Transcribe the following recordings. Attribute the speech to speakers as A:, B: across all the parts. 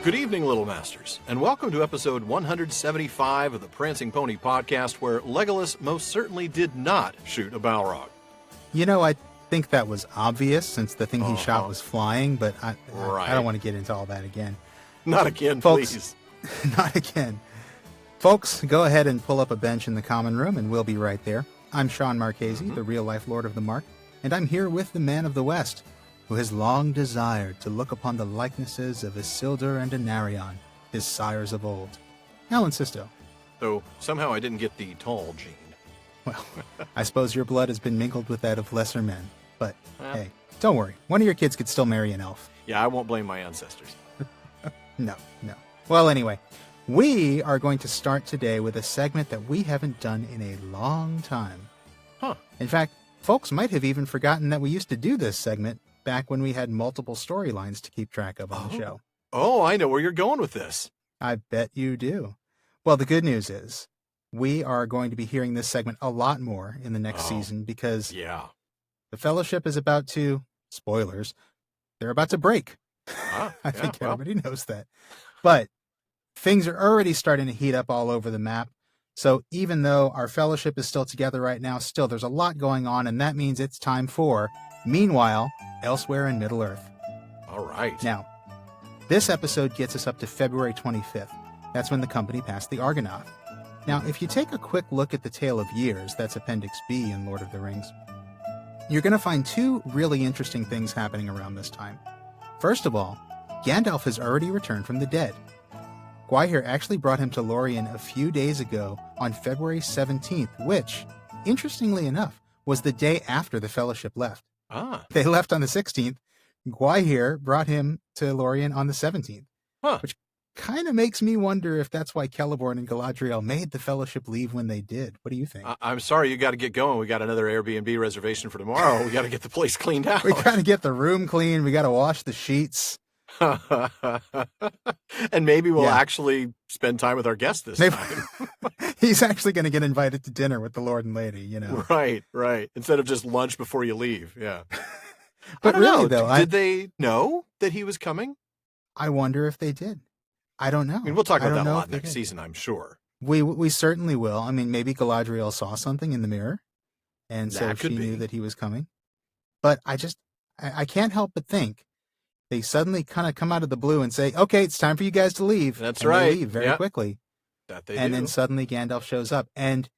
A: Good evening, Little Masters, and welcome to episode 175 of the Prancing Pony podcast, where Legolas most certainly did not shoot a Balrog.
B: You know, I think that was obvious since the thing he shot was flying, but I don't want to get into all that again.
A: Not again,
B: Folks,
A: please.
B: Not again. Folks, go ahead and pull up a bench in the common room, and we'll be right there. I'm Sean Marchese, the real-life Lord of the Mark, and I'm here with the man of the West, who has long desired to look upon the likenesses of Isildur and Anarion, his sires of old. Alan Sisto.
A: Though somehow I didn't get the tall gene.
B: Well, I suppose your blood has been mingled with that of lesser men. But, hey, don't worry. One of your kids could still marry an elf.
A: Yeah, I won't blame my ancestors.
B: No. Well, anyway, we are going to start today with a segment that we haven't done in a long time.
A: Huh.
B: In fact, folks might have even forgotten that we used to do this segment back when we had multiple storylines to keep track of on the show.
A: Oh, I know where you're going with this.
B: I bet you do. Well, the good news is we are going to be hearing this segment a lot more in the next season because the Fellowship is about to, spoilers, they're about to break. I think everybody knows that. But things are already starting to heat up all over the map. So even though our Fellowship is still together right now, still there's a lot going on, and that means it's time for Meanwhile, Elsewhere in Middle-earth.
A: All right.
B: Now, this episode gets us up to February 25th. That's when the company passed the Argonath. Now, if you take a quick look at the Tale of Years, that's Appendix B in Lord of the Rings, you're going to find two really interesting things happening around this time. First of all, Gandalf has already returned from the dead. Gwaihir actually brought him to Lórien a few days ago on February 17th, which, interestingly enough, was the day after the Fellowship left. They left on the 16th. Gwaihir brought him to Lórien on the 17th, which kind of makes me wonder if that's why Celeborn and Galadriel made the Fellowship leave when they did. What do you think?
A: I'm sorry, you got to get going. We got another Airbnb reservation for tomorrow. We got to get the place cleaned out.
B: We got to get the room clean. We got to wash the sheets.
A: And maybe we'll actually spend time with our guest this time.
B: He's actually going to get invited to dinner with the Lord and Lady, you know.
A: Right. Instead of just lunch before you leave. Yeah.
B: But really, though,
A: did they know that he was coming?
B: I wonder if they did. I don't know.
A: I mean, we'll talk about that a lot next season, I'm sure.
B: We certainly will. I mean, maybe Galadriel saw something in the mirror, and so she knew that he was coming. But I can't help but think they suddenly kind of come out of the blue and say, okay, it's time for you guys to leave.
A: That's
B: and
A: right.
B: They leave very quickly.
A: That they
B: and
A: do.
B: then suddenly Gandalf shows up. And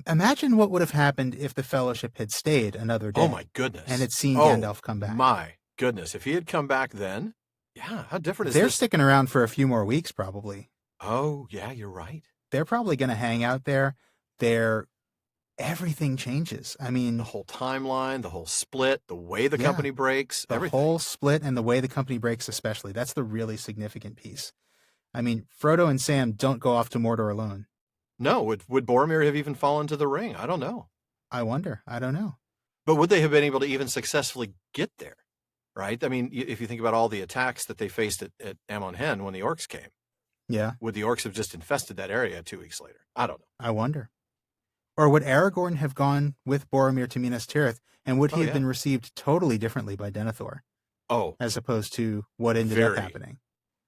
B: imagine what would have happened if the Fellowship had stayed another day.
A: Oh, my goodness.
B: And had seen Gandalf come back.
A: My goodness. If he had come back then, how different is
B: They're
A: this?
B: sticking around for a few more weeks, probably.
A: Oh, yeah, you're right.
B: They're probably going to hang out there. Everything changes. I mean,
A: the whole timeline, the whole split, the way the company breaks,
B: everything. The whole split and the way the company breaks, especially. That's the really significant piece. I mean, Frodo and Sam don't go off to Mordor alone.
A: No. Would Boromir have even fallen to the ring? I don't know.
B: I wonder. I don't know.
A: But would they have been able to even successfully get there? Right? I mean, if you think about all the attacks that they faced at Amon Hen when the orcs came.
B: Yeah.
A: Would the orcs have just infested that area 2 weeks later? I don't know.
B: I wonder. Or would Aragorn have gone with Boromir to Minas Tirith, and would he have been received totally differently by Denethor? As opposed to what ended up happening.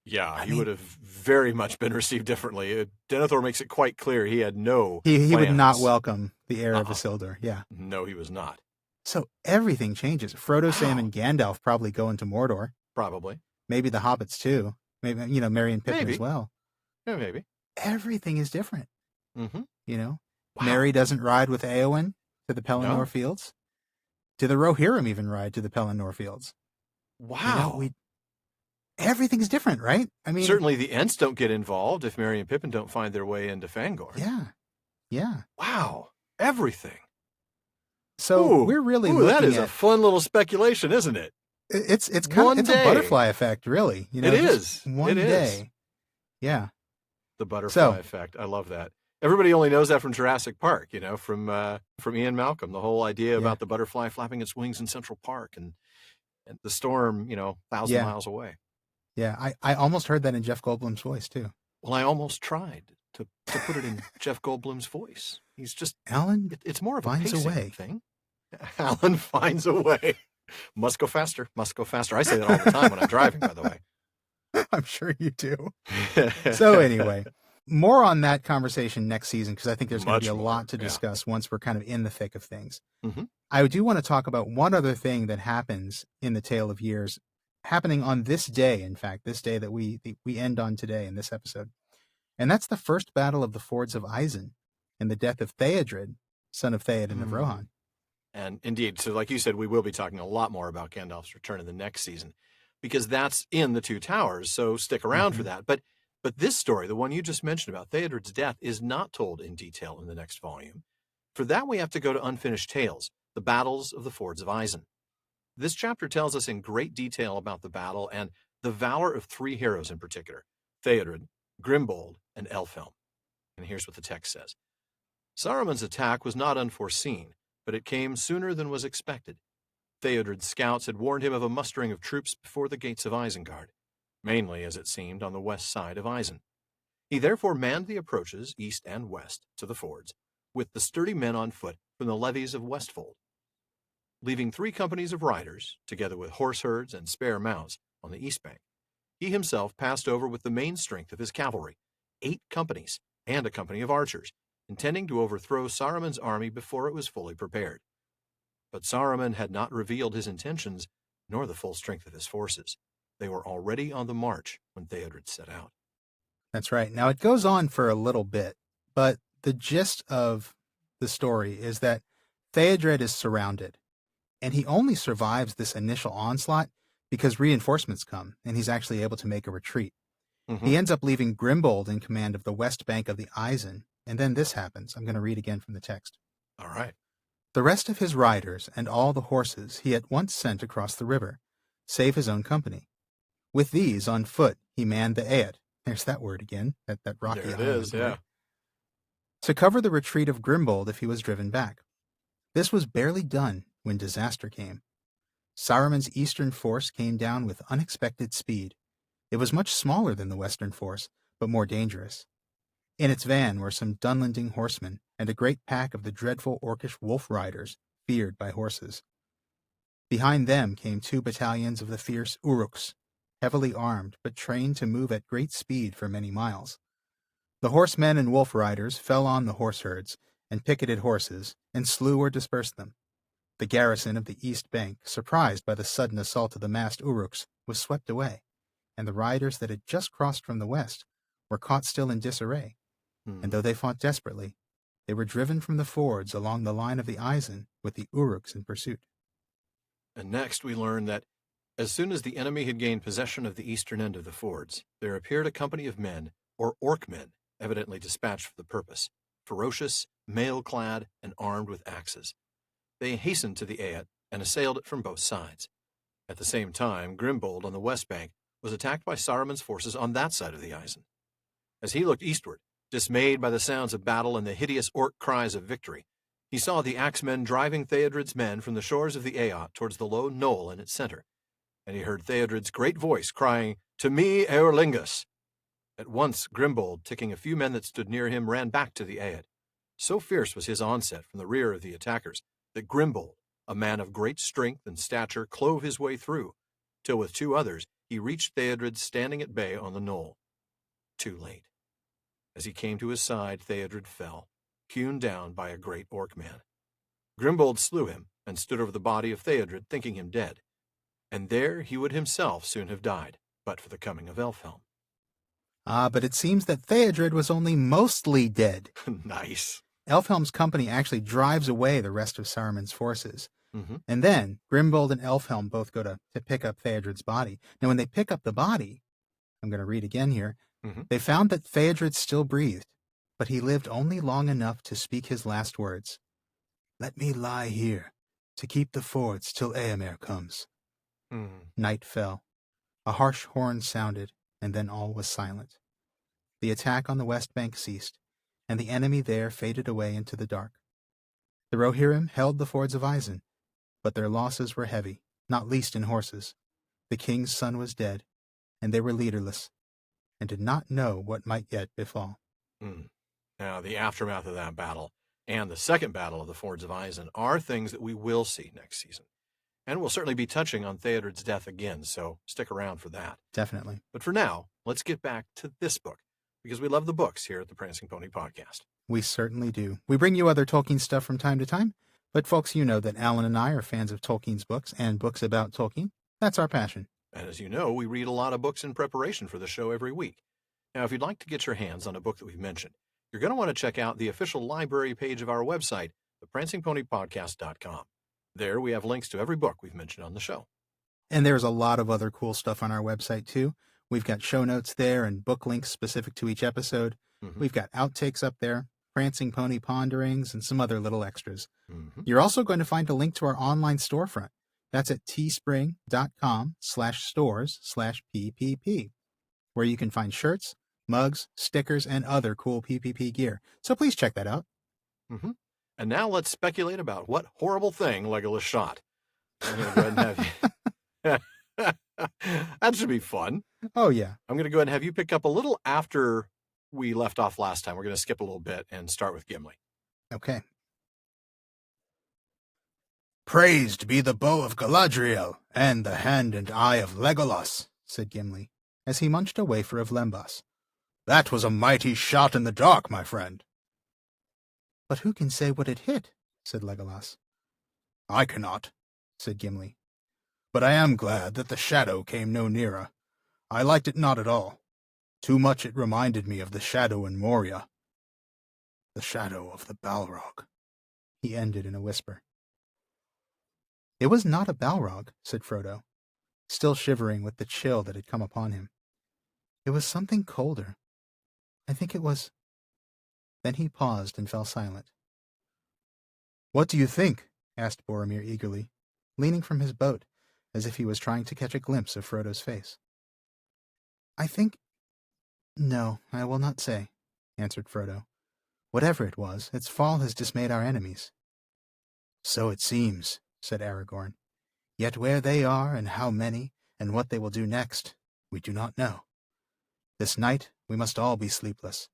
A: Yeah, he would have very much been received differently. Denethor makes it quite clear he had no
B: He would not welcome the heir of Isildur. Yeah.
A: No, he was not.
B: So everything changes. Frodo, Sam, and Gandalf probably go into Mordor.
A: Probably.
B: Maybe the hobbits too. Maybe, Merry and Pippin as well.
A: Yeah, maybe.
B: Everything is different.
A: Mm-hmm.
B: Wow. Merry doesn't ride with Éowyn to the Pelennor Fields. Do the Rohirrim even ride to the Pelennor Fields?
A: Wow.
B: Everything's different, right? I mean,
A: certainly the Ents don't get involved if Merry and Pippin don't find their way into Fangorn.
B: Yeah.
A: Wow. Everything.
B: So we're really looking
A: that is
B: at
A: a fun little speculation, isn't it?
B: It's kind of a butterfly effect, really.
A: It is.
B: One day. Yeah.
A: The butterfly effect. I love that. Everybody only knows that from Jurassic Park, from Ian Malcolm. The whole idea about the butterfly flapping its wings in Central Park and the storm, 1,000 miles away.
B: Yeah, I almost heard that in Jeff Goldblum's voice too.
A: Well, I almost tried to put it in Jeff Goldblum's voice. He's just
B: Alan.
A: It's more of a
B: finds a way
A: thing. Alan finds a way. Must go faster. I say that all the time when I'm driving, by the way.
B: I'm sure you do. So anyway, more on that conversation next season, because I think there's going to be a lot to discuss once we're kind of in the thick of things.
A: Mm-hmm.
B: I do want to talk about one other thing that happens in the Tale of Years, happening on this day, in fact, this day that we end on today in this episode. And that's the first battle of the Fords of Isen and the death of Theodred, son of Theoden of Rohan.
A: And indeed, so like you said, we will be talking a lot more about Gandalf's return in the next season, because that's in the Two Towers, so stick around for that. But this story, the one you just mentioned about Theodred's death, is not told in detail in the next volume. For that, we have to go to Unfinished Tales, the battles of the Fords of Isen. This chapter tells us in great detail about the battle and the valor of three heroes in particular, Theodred, Grimbold, and Elfhelm. And here's what the text says. Saruman's attack was not unforeseen, but it came sooner than was expected. Theodred's scouts had warned him of a mustering of troops before the gates of Isengard, mainly, as it seemed, on the west side of Isen. He therefore manned the approaches, east and west, to the fords, with the sturdy men on foot from the levies of Westfold. Leaving 3 companies of riders, together with horse herds and spare mounts, on the east bank, he himself passed over with the main strength of his cavalry, 8 companies, and a company of archers, intending to overthrow Saruman's army before it was fully prepared. But Saruman had not revealed his intentions, nor the full strength of his forces. They were already on the march when Theodred set out.
B: That's right. Now, it goes on for a little bit, but the gist of the story is that Theodred is surrounded, and he only survives this initial onslaught because reinforcements come, and he's actually able to make a retreat. He ends up leaving Grimbold in command of the west bank of the Isen, and then this happens. I'm going to read again from the text.
A: All right.
B: The rest of his riders and all the horses he at once sent across the river, save his own company. With these, on foot, he manned the Aed. There's that word again, that rocky
A: there it
B: island
A: is,
B: word,
A: yeah.
B: to cover the retreat of Grimbold if he was driven back. This was barely done when disaster came. Saruman's eastern force came down with unexpected speed. It was much smaller than the western force, but more dangerous. In its van were some Dunlending horsemen and a great pack of the dreadful orcish wolf riders, feared by horses. Behind them came 2 battalions of the fierce Uruks, heavily armed but trained to move at great speed for many miles. The horsemen and wolf riders fell on the horse herds and picketed horses and slew or dispersed them. The garrison of the east bank, surprised by the sudden assault of the massed Uruks, was swept away, and the riders that had just crossed from the west were caught still in disarray. And though they fought desperately, they were driven from the fords along the line of the Isen with the Uruks in pursuit.
A: And next we learn that as soon as the enemy had gained possession of the eastern end of the fords, there appeared a company of men, or orc-men, evidently dispatched for the purpose, ferocious, mail-clad, and armed with axes. They hastened to the Aed and assailed it from both sides. At the same time, Grimbold on the west bank was attacked by Saruman's forces on that side of the Isen. As he looked eastward, dismayed by the sounds of battle and the hideous orc cries of victory, he saw the axemen driving Theodred's men from the shores of the Aot towards the low knoll in its center, and he heard Theodred's great voice crying, "To me, Eorlingus!" At once, Grimbold, taking a few men that stood near him, ran back to the Aed. So fierce was his onset from the rear of the attackers that Grimbold, a man of great strength and stature, clove his way through, till with 2 others he reached Theodred standing at bay on the knoll. Too late. As he came to his side, Theodred fell, hewn down by a great orc man. Grimbold slew him and stood over the body of Theodred, thinking him dead. And there he would himself soon have died, but for the coming of Elfhelm.
B: But it seems that Theodred was only mostly dead.
A: Nice.
B: Elfhelm's company actually drives away the rest of Saruman's forces. And then Grimbold and Elfhelm both go to pick up Theodred's body. Now, when they pick up the body, I'm going to read again here, they found that Theodred still breathed, but he lived only long enough to speak his last words. "Let me lie here, to keep the fords till Eomer comes." Night fell. A harsh horn sounded, and then all was silent. The attack on the west bank ceased, and the enemy there faded away into the dark. The Rohirrim held the Fords of Isen, but their losses were heavy, not least in horses. The king's son was dead, and they were leaderless, and did not know what might yet befall.
A: Now, the aftermath of that battle and the second battle of the Fords of Isen are things that we will see next season. And we'll certainly be touching on Theoden's death again, so stick around for that.
B: Definitely.
A: But for now, let's get back to this book, because we love the books here at the Prancing Pony Podcast.
B: We certainly do. We bring you other Tolkien stuff from time to time, but folks, you know that Alan and I are fans of Tolkien's books and books about Tolkien. That's our passion.
A: And as you know, we read a lot of books in preparation for the show every week. Now, if you'd like to get your hands on a book that we've mentioned, you're going to want to check out the official library page of our website, theprancingponypodcast.com. There we have links to every book we've mentioned on the show.
B: And there's a lot of other cool stuff on our website, too. We've got show notes there and book links specific to each episode.
A: Mm-hmm.
B: We've got outtakes up there, Prancing Pony Ponderings, and some other little extras.
A: Mm-hmm.
B: You're also going to find a link to our online storefront. That's at teespring.com/stores/PPP, where you can find shirts, mugs, stickers, and other cool PPP gear. So please check that out.
A: Mm-hmm. And now let's speculate about what horrible thing Legolas shot. I'm going to go ahead and have you... That should be fun.
B: Oh, yeah.
A: I'm going to go ahead and have you pick up a little after we left off last time. We're going to skip a little bit and start with Gimli.
B: Okay. Praised be the bow of Galadriel and the hand and eye of Legolas, said Gimli, as he munched a wafer of lembas. That was a mighty shot in the dark, my friend. But who can say what it hit? Said Legolas. I cannot, said Gimli. But I am glad that the shadow came no nearer. I liked it not at all. Too much it reminded me of the shadow in Moria. The shadow of the Balrog, he ended in a whisper. It was not a Balrog, said Frodo, still shivering with the chill that had come upon him. It was something colder. I think it was... Then he paused and fell silent. What do you think? Asked Boromir eagerly, leaning from his boat, as if he was trying to catch a glimpse of Frodo's face. I think... No, I will not say, answered Frodo. Whatever it was, its fall has dismayed our enemies. So it seems, said Aragorn. Yet where they are, and how many, and what they will do next, we do not know. This night we must all be sleepless.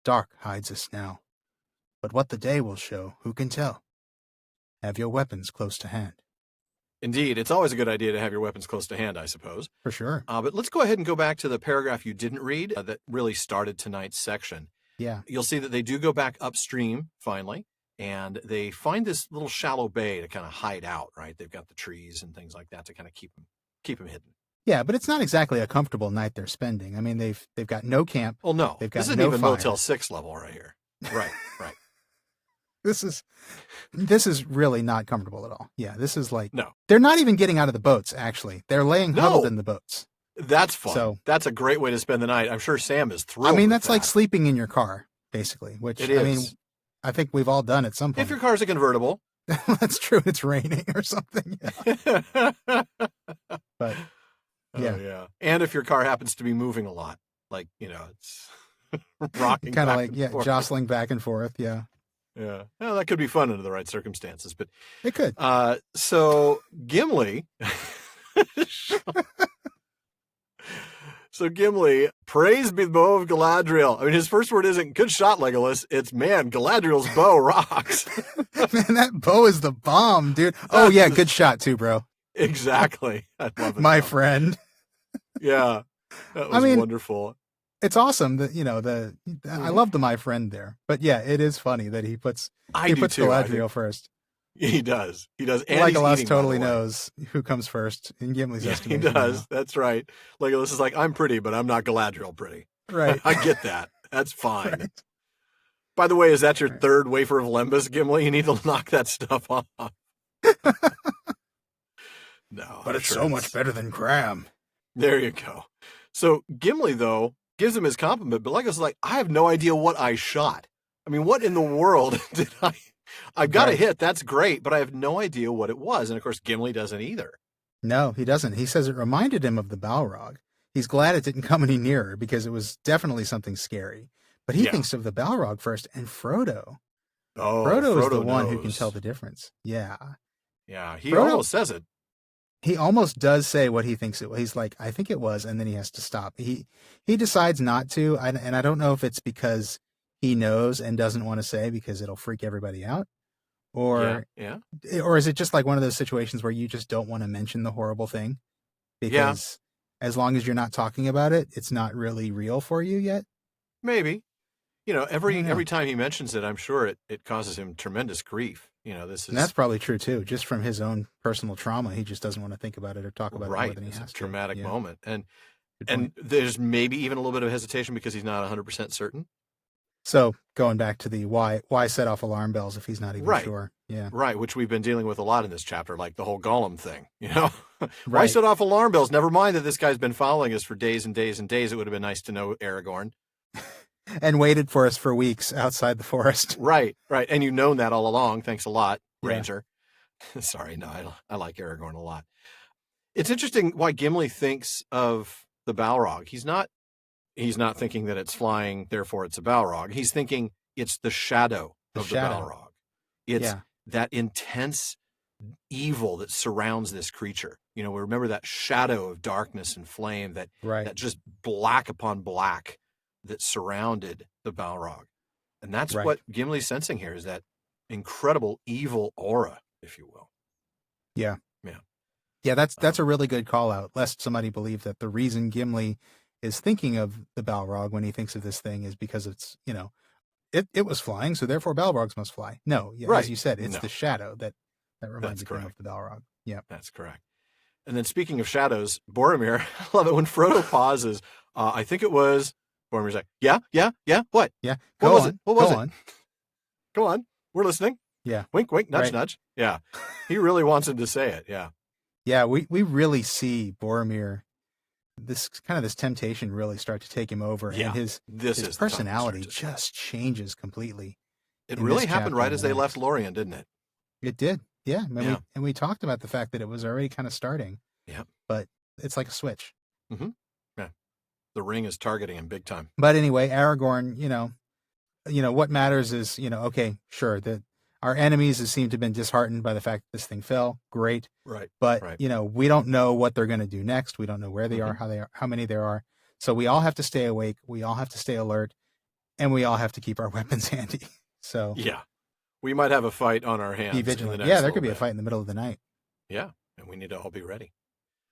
B: Dark hides us now. But what the day will show, who can tell? Have your weapons close to hand.
A: Indeed, it's always a good idea to have your weapons close to hand, I suppose.
B: For sure.
A: But let's go ahead and go back to the paragraph you didn't read that really started tonight's section.
B: Yeah.
A: You'll see that they do go back upstream, finally, and they find this little shallow bay to kind of hide out, right? They've got the trees and things like that to kind of keep them hidden.
B: Yeah, but it's not exactly a comfortable night they're spending. I mean, they've got no camp.
A: Well, no.
B: They've got
A: this isn't
B: no
A: even
B: fire.
A: Motel 6 level right here. Right, right.
B: This is really not comfortable at all. Yeah, this is like...
A: No.
B: They're not even getting out of the boats, actually. They're laying huddled in the boats.
A: That's fun.
B: So,
A: that's a great way to spend the night. I'm sure Sam is thrilled.
B: I mean, that's
A: with
B: like
A: that.
B: sleeping in your car, basically, which,
A: It is.
B: I mean, I think we've all done at some point.
A: If your car's a convertible.
B: That's true. It's raining or something. Yeah. But, yeah.
A: Oh, yeah. And if your car happens to be moving a lot, like, it's rocking
B: kind of
A: back
B: like,
A: and forth.
B: jostling back and forth. Yeah.
A: Yeah. Well, that could be fun under the right circumstances, but
B: It could.
A: So Gimli So Gimli, praise be the bow of Galadriel. I mean, his first word isn't good shot, Legolas. It's, man, Galadriel's bow rocks.
B: Man, that bow is the bomb, dude. Oh, yeah, good shot too, bro.
A: Exactly. I love it.
B: My friend.
A: Yeah. That was wonderful.
B: It's awesome that, I love the my friend there. But yeah, it is funny that he puts Galadriel first.
A: He does. And
B: Legolas totally knows who comes first in Gimli's estimation.
A: He does. That's right. Legolas is like, I'm pretty, but I'm not Galadriel pretty.
B: Right.
A: I get that. That's fine.
B: Right.
A: By the way, is that your third wafer of lembas, Gimli? You need to knock that stuff off. No.
B: But it's so much better than Graham.
A: There you go. So Gimli, though, gives him his compliment, but Legolas is like, I have no idea what I shot. I mean, what in the world did I've got a hit. That's great, but I have no idea what it was. And of course, Gimli doesn't either.
B: No, he doesn't. He says it reminded him of the Balrog. He's glad it didn't come any nearer because it was definitely something scary. But he thinks of the Balrog first and Frodo.
A: Oh,
B: Frodo is the
A: knows.
B: one who can tell the difference. Yeah.
A: Yeah, he almost says it.
B: He almost does say what he thinks it was. He's like, I think it was, and then he has to stop. He decides not to, and I don't know if it's because he knows and doesn't want to say because it'll freak everybody out, Or
A: Yeah.
B: or is it just like one of those situations where you just don't want to mention the horrible thing? Because as long as you're not talking about it, it's not really real for you yet?
A: Maybe.
B: I don't know.
A: Every time he mentions it, I'm sure it causes him tremendous grief. This
B: And that's
A: is
B: probably true too. Just from his own personal trauma, he just doesn't want to think about it or talk about it more
A: right.
B: than he
A: It's a
B: has to.
A: traumatic
B: Yeah,
A: moment.
B: good
A: And
B: point.
A: there's maybe even a little bit of hesitation because he's not 100% certain.
B: So going back to the why set off alarm bells if he's not even
A: Right.
B: sure? Yeah,
A: Right, which we've been dealing with a lot in this chapter, like the whole Gollum thing. Why
B: right.
A: set off alarm bells? Never mind that this guy's been following us for days and days and days. It would have been nice to know Aragorn.
B: And waited for us for weeks outside the forest.
A: Right. And you've known that all along. Thanks a lot,
B: Yeah.
A: Ranger. Sorry, no, I like Aragorn a lot. It's interesting why Gimli thinks of the Balrog. He's not thinking that it's flying, therefore it's a Balrog. He's thinking it's the shadow of the Balrog. It's that intense evil that surrounds this creature. We remember that shadow of darkness and flame, that just black upon black that surrounded the Balrog. And that's what Gimli's sensing here, is that incredible evil aura, if you will.
B: Yeah. That's a really good call out, lest somebody believe that the reason Gimli is thinking of the Balrog when he thinks of this thing is because it's, it was flying, so therefore Balrogs must fly. No, as you said, it's the shadow that reminds him of the Balrog. Yeah.
A: That's correct. And then speaking of shadows, Boromir, I love it when Frodo pauses. I think it was Boromir's like, yeah, what?
B: Yeah,
A: what was it? What was
B: Go
A: it?
B: on.
A: Go on. We're listening.
B: Yeah.
A: Wink, wink, nudge, nudge. Yeah. He really wants him to say it. Yeah.
B: Yeah, we really see Boromir, this temptation really start to take him over.
A: Yeah.
B: And his personality just changes completely.
A: It really happened right as they left Lórien, didn't it?
B: It did. Yeah. And we talked about the fact that it was already kind of starting.
A: Yeah.
B: But it's like a switch.
A: Mm-hmm. Yeah. The ring is targeting him big time.
B: But anyway, Aragorn, what matters is, okay, sure, that our enemies seem to have been disheartened by the fact that this thing fell. Great.
A: Right.
B: But, we don't know what they're going to do next. We don't know where they are, how many there are. So we all have to stay awake. We all have to stay alert. And we all have to keep our weapons handy. So
A: yeah, we might have a fight on our hands.
B: Be vigilant. Yeah, there could be a fight in the middle of the night.
A: Yeah, and we need to all be ready.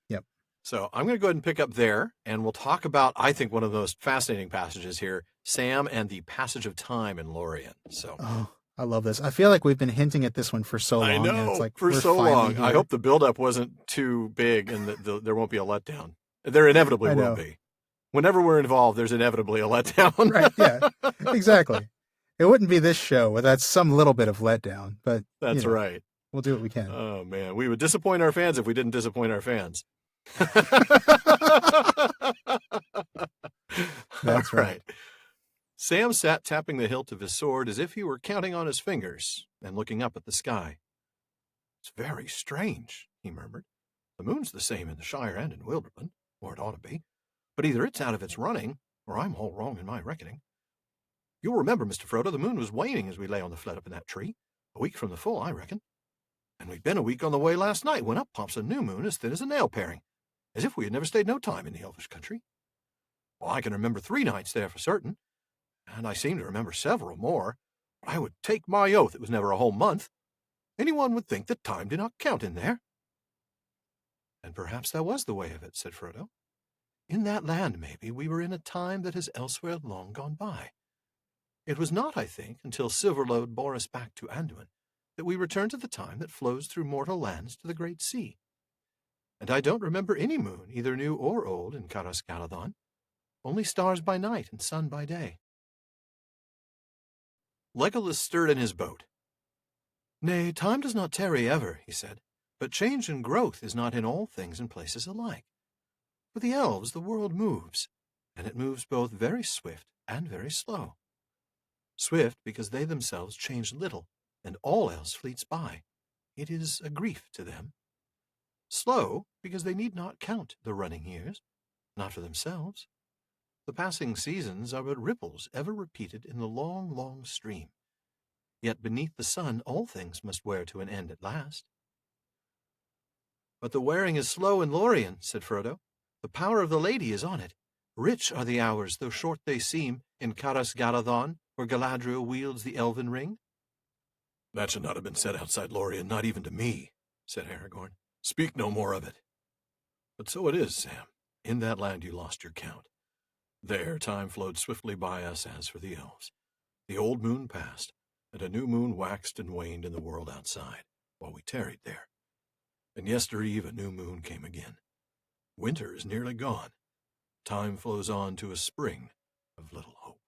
B: Yep.
A: So I'm going to go ahead and pick up there, and we'll talk about, I think, one of the most fascinating passages here, Sam and the passage of time in Lórien. So.
B: Oh, I love this. I feel like we've been hinting at this one for so long.
A: I know,
B: it's like
A: for so long. I hope the buildup wasn't too big and that there won't be a letdown. There inevitably will be. Whenever we're involved, there's inevitably a letdown.
B: Right, yeah, exactly. It wouldn't be this show without some little bit of letdown, but
A: that's right.
B: We'll do what we can.
A: Oh, man. We would disappoint our fans if we didn't disappoint our fans.
B: That's right.
A: Sam sat tapping the hilt of his sword as if he were counting on his fingers and looking up at the sky. It's very strange, he murmured. The moon's the same in the Shire and in Wilderland, or it ought to be. But either it's out of its running, or I'm all wrong in my reckoning. You'll remember, Mr. Frodo, the moon was waning as we lay on the flat up in that tree. A week from the full, I reckon. And we'd been a week on the way last night when up pops a new moon as thin as a nail paring, as if we had never stayed no time in the Elvish country. Well, I can remember 3 nights there for certain, and I seem to remember several more. I would take my oath it was never a whole month. Anyone would think that time did not count in there. And perhaps that was the way of it, said Frodo. In that land, maybe, we were in a time that has elsewhere long gone by. It was not, I think, until Silverlode bore us back to Anduin that we returned to the time that flows through mortal lands to the great sea. And I don't remember any moon, either new or old, in Caras Galadhon, only stars by night and sun by day. Legolas stirred in his boat. Nay, time does not tarry ever, he said, but change and growth is not in all things and places alike. For the elves the world moves, and it moves both very swift and very slow. Swift because they themselves change little, and all else fleets by. It is a grief to them. Slow because they need not count the running years, not for themselves. The passing seasons are but ripples ever repeated in the long, long stream. Yet beneath the sun all things must wear to an end at last. But the wearing is slow in Lórien, said Frodo. The power of the lady is on it. Rich are the hours, though short they seem, in Caras Galadhon, where Galadriel wields the elven ring. That should not have been said outside Lórien, not even to me, said Aragorn. Speak no more of it. But so it is, Sam. In that land you lost your count. There time flowed swiftly by us as for the elves. The old moon passed, and a new moon waxed and waned in the world outside, while we tarried there. And yestereve a new moon came again. Winter is nearly gone. Time flows on to a spring of little hope.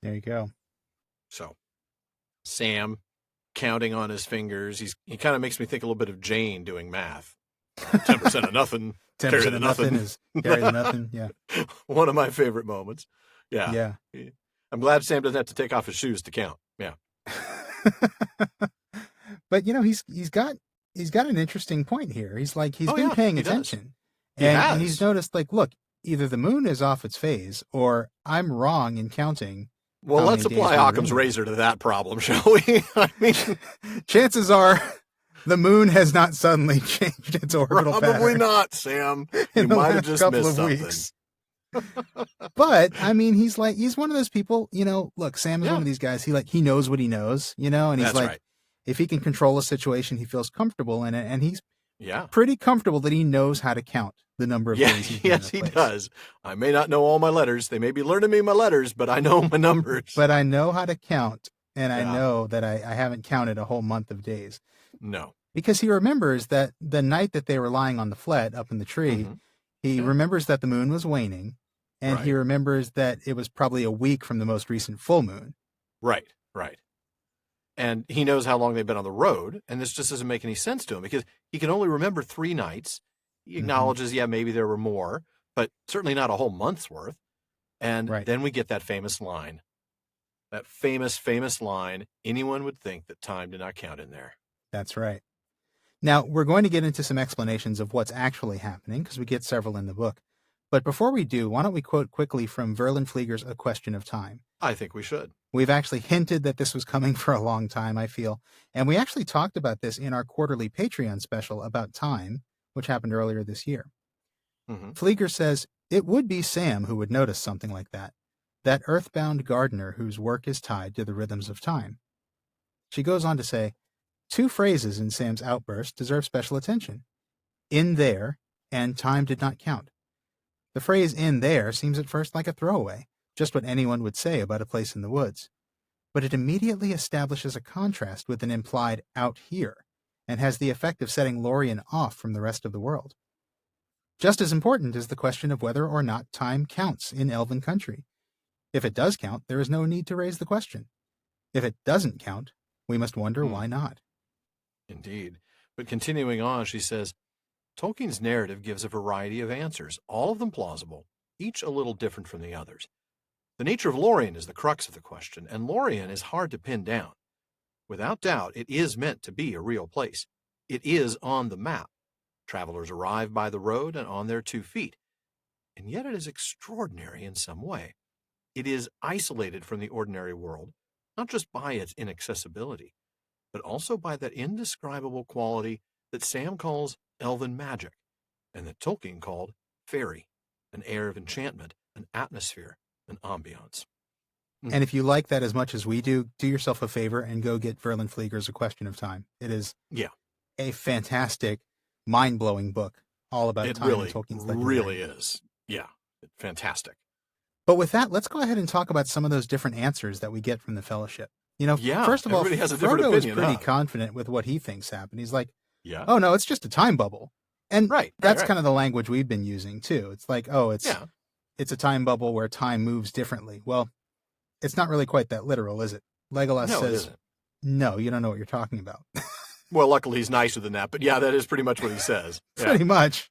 B: There you go.
A: So, Sam counting on his fingers. He kind of makes me think a little bit of Jane doing math. 10% of nothing.
B: 10% of nothing is carry the nothing. Yeah.
A: One of my favorite moments. Yeah.
B: Yeah.
A: I'm glad Sam doesn't have to take off his shoes to count. Yeah.
B: But he's got an interesting point here. He's been paying attention. And he's noticed, look, either the moon is off its phase or I'm wrong in counting.
A: Well, let's apply Occam's razor to that problem, shall we? I mean,
B: chances are the moon has not suddenly changed its orbital pattern.
A: Probably not, Sam. You might have just missed something. Weeks.
B: But I mean, he's one of those people, look, Sam is one of these guys. He knows what he knows, and he's right. If he can control a situation, he feels comfortable in it. And he's pretty comfortable that he knows how to count the number of days he's been in a place.
A: He does. I may not know all my letters. They may be learning me my letters, but I know my numbers.
B: But I know how to count. And I know that I haven't counted a whole month of days.
A: No.
B: Because he remembers that the night that they were lying on the flat up in the tree, he remembers that the moon was waning, and he remembers that it was probably a week from the most recent full moon.
A: Right. And he knows how long they've been on the road, and this just doesn't make any sense to him because he can only remember 3 nights. He acknowledges, maybe there were more, but certainly not a whole month's worth. And then we get that famous line. That famous line, anyone would think that time did not count in there.
B: That's right. Now, we're going to get into some explanations of what's actually happening, because we get several in the book. But before we do, why don't we quote quickly from Verlin Flieger's A Question of Time?
A: I think we should.
B: We've actually hinted that this was coming for a long time, I feel. And we actually talked about this in our quarterly Patreon special about time, which happened earlier this year. Flieger says, it would be Sam who would notice something like that earthbound gardener whose work is tied to the rhythms of time. She goes on to say, 2 phrases in Sam's outburst deserve special attention. In there and time did not count. The phrase in there seems at first like a throwaway, just what anyone would say about a place in the woods. But it immediately establishes a contrast with an implied out here, and has the effect of setting Lórien off from the rest of the world. Just as important is the question of whether or not time counts in Elven country. If it does count, there is no need to raise the question. If it doesn't count, we must wonder why not.
A: Indeed. But continuing on, she says, Tolkien's narrative gives a variety of answers, all of them plausible, each a little different from the others. The nature of Lórien is the crux of the question, and Lórien is hard to pin down. Without doubt, it is meant to be a real place. It is on the map. Travelers arrive by the road and on their 2 feet. And yet it is extraordinary in some way. It is isolated from the ordinary world, not just by its inaccessibility, but also by that indescribable quality that Sam calls elven magic, and that Tolkien called fairy, an air of enchantment, an atmosphere, an ambiance.
B: And if you like that as much as we do yourself a favor and go get Verlin Flieger's A Question of Time. It is a fantastic, mind-blowing book all about time in Tolkien's legendary.
A: It really is. Yeah, fantastic.
B: But with that, let's go ahead and talk about some of those different answers that we get from the Fellowship. First of all, Frodo is pretty confident with what he thinks happened. He's like, oh, no, it's just a time bubble. And that's kind of the language we've been using, too. It's like, it's a time bubble where time moves differently. Well, it's not really quite that literal, is it? Legolas says, no, you don't know what you're talking about.
A: Well, luckily he's nicer than that, but that is pretty much what he says.
B: Pretty much.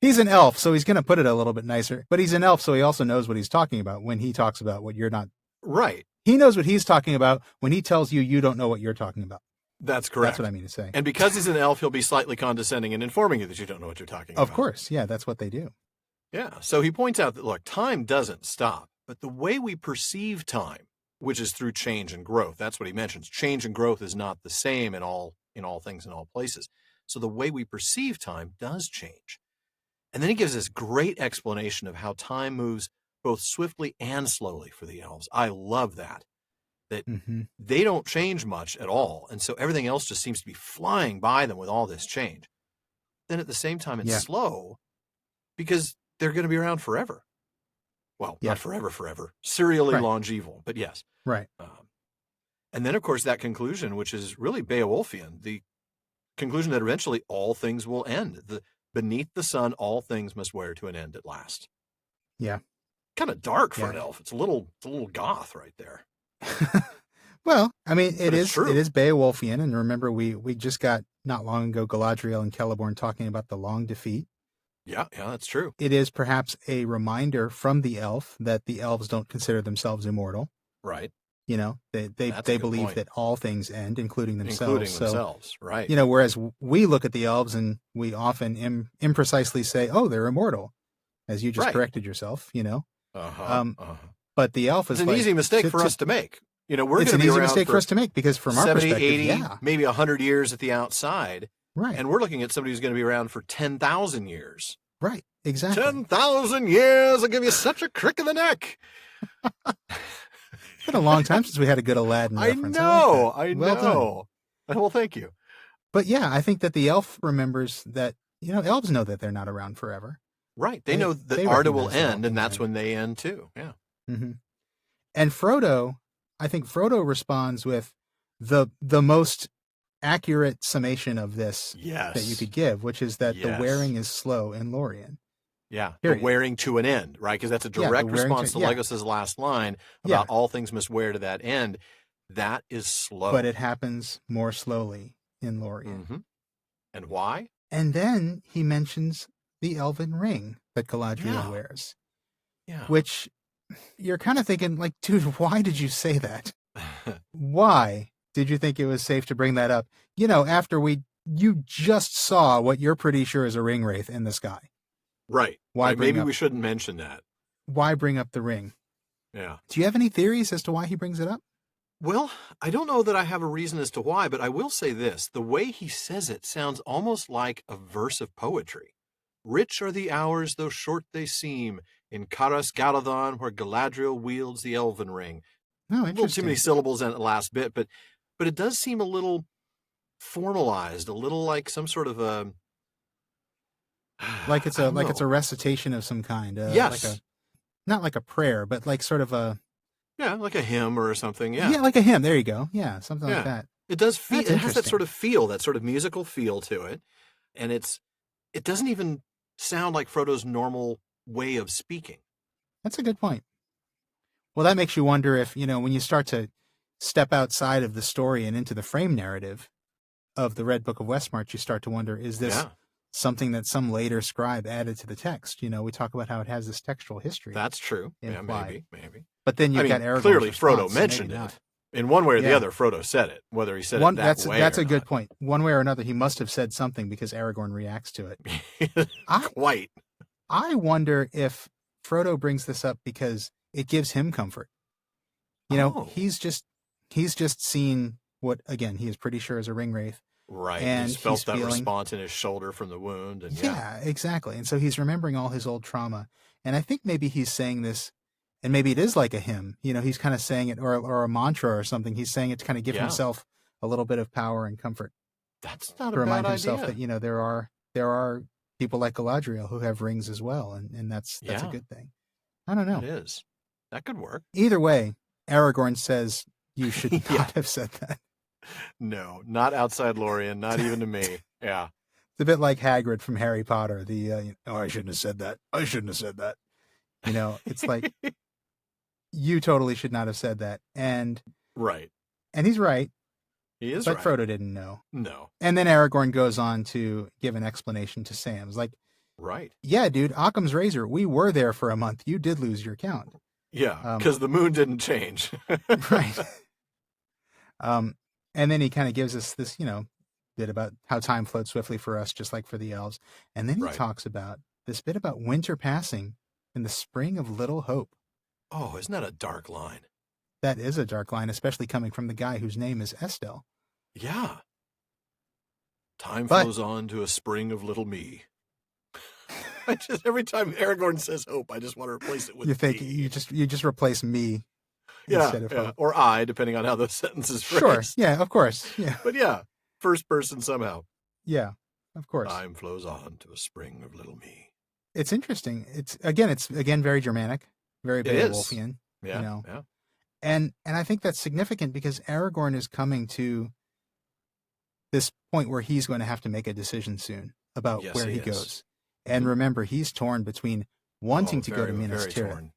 B: He's an elf, so he's going to put it a little bit nicer. But he's an elf, so he also knows what he's talking about when he talks about what you're not.
A: Right.
B: He knows what he's talking about when he tells you don't know what you're talking about.
A: That's correct.
B: That's what I mean to say.
A: And because he's an elf, he'll be slightly condescending and informing you that you don't know what you're talking about.
B: Of course. Yeah, that's what they do.
A: Yeah. So he points out that, look, time doesn't stop, but the way we perceive time, which is through change and growth, that's what he mentions. Change and growth is not the same in all things in all places. So the way we perceive time does change. And then he gives this great explanation of how time moves both swiftly and slowly for the elves. I love that that
B: Mm-hmm.
A: they don't change much at all. And so everything else just seems to be flying by them with all this change. Then at the same time, it's slow because they're going to be around forever. Well, not forever, serially longeval, but yes.
B: Right.
A: And then, of course, that conclusion, which is really Beowulfian, the conclusion that eventually all things will end. Beneath the sun, all things must wear to an end at last.
B: Yeah.
A: Kind of dark for an elf. It's a little goth right there.
B: Well, I mean, it is Beowulfian, and remember, we just got not long ago Galadriel and Celeborn talking about the long defeat.
A: Yeah, that's true.
B: It is perhaps a reminder from the elf that the elves don't consider themselves immortal.
A: Right.
B: You know, they believe that all things end, including themselves.
A: Right.
B: You know, whereas we look at the elves and we often imprecisely say, "Oh, they're immortal," as you just corrected yourself. You know. But the elf is
A: an easy mistake for us to make. You know,
B: it's an easy mistake for us to make because from our
A: 70,
B: perspective,
A: 80, maybe 100 years at the outside.
B: Right.
A: And we're looking at somebody who's going to be around for 10,000 years.
B: Right. Exactly.
A: 10,000 years. I'll give you such a crick in the neck.
B: It's been a long time since we had a good Aladdin reference.
A: I know. Well, thank you.
B: But yeah, I think that the elf remembers that, you know, elves know that they're not around forever.
A: Right. They know that Arda will end, and that's when they end too. Yeah.
B: Mm-hmm. And Frodo, I think Frodo responds with the most accurate summation of this that you could give, which is that the wearing is slow in Lórien.
A: Yeah, the wearing to an end, right? Because that's a direct response to Legolas's last line about all things must wear to that end. That is slow.
B: But it happens more slowly in Lórien.
A: Mm-hmm. And why?
B: And then he mentions the elven ring that Galadriel wears.
A: Yeah.
B: Which you're kind of thinking, like, dude, why did you say that? Why did you think it was safe to bring that up? You know, after you just saw what you're pretty sure is a ring wraith in the sky.
A: Right. Maybe we shouldn't mention that.
B: Why bring up the ring?
A: Yeah.
B: Do you have any theories as to why he brings it up?
A: Well, I don't know that I have a reason as to why, but I will say this. The way he says it sounds almost like a verse of poetry. Rich are the hours, though short they seem, in Caras Galadhon, where Galadriel wields the elven ring.
B: Oh, interesting.
A: A little too many syllables in the last bit, but it does seem a little formalized, a little like some sort of a...
B: Like it's a recitation of some kind.
A: Yes.
B: Not like a prayer, but like sort of a...
A: Yeah, like a hymn or something, yeah.
B: Yeah, like a hymn, there you go. Yeah, something like that.
A: It does feel, it has that sort of feel, that sort of musical feel to it. And it doesn't even sound like Frodo's normal way of speaking.
B: That's a good point. Well, that makes you wonder if, you know, when you start to step outside of the story and into the frame narrative of the Red Book of Westmarch, you start to wonder, is this something that some later scribe added to the text? You know, we talk about how it has this textual history.
A: That's true. Yeah, maybe.
B: But then you've got Aragorn's
A: clearly
B: response,
A: Frodo mentioned it. In one way or the other, Frodo said it. Whether he said it that way
B: That's
A: or
B: a good
A: not.
B: point. One way or another, he must have said something because Aragorn reacts to it.
A: Quite.
B: I wonder if Frodo brings this up because it gives him comfort. You know, he's just seen what, again, he is pretty sure is a ring wraith.
A: Right.
B: And
A: he's felt that response in his shoulder from the wound. And
B: yeah, exactly. And so he's remembering all his old trauma. And I think maybe he's saying this, and maybe it is like a hymn. You know, he's kind of saying it, or a mantra or something. He's saying it to kind of give himself a little bit of power and comfort.
A: That's not
B: to remind himself
A: idea.
B: That, you know, there are people like Galadriel who have rings as well, and that's a good thing. I don't know.
A: It is. That could work.
B: Either way, Aragorn says you should not have said that.
A: No, not outside Lórien, not even to me. Yeah.
B: It's a bit like Hagrid from Harry Potter. I shouldn't have said that. I shouldn't have said that. You know, it's like, you totally should not have said that. And he's right.
A: He is
B: but
A: right.
B: Frodo didn't know.
A: No.
B: And then Aragorn goes on to give an explanation to Sam. It's like, yeah, dude, Occam's razor, we were there for a month. You did lose your count.
A: Yeah, because the moon didn't change.
B: Right. And then he kind of gives us this, you know, bit about how time floats swiftly for us, just like for the elves. And then he talks about this bit about winter passing and the spring of little hope.
A: Oh, isn't that a dark line?
B: That is a dark line, especially coming from the guy whose name is Estelle.
A: Yeah. Time flows on to a spring of little me. Every time Aragorn says hope, I just want to replace it with
B: you think
A: me.
B: you just replace me instead of
A: yeah.
B: hope.
A: Or I, depending on how the sentence is phrased.
B: Sure. Yeah, of course. Yeah.
A: But yeah, first person somehow.
B: Yeah, of course.
A: Time flows on to a spring of little me.
B: It's interesting. It's again very Germanic, very Beowulfian.
A: Yeah,
B: you know.
A: yeah.
B: And I think that's significant because Aragorn is coming to this point where he's going to have to make a decision soon about where he goes. And remember, he's torn between wanting to go to Minas Tirith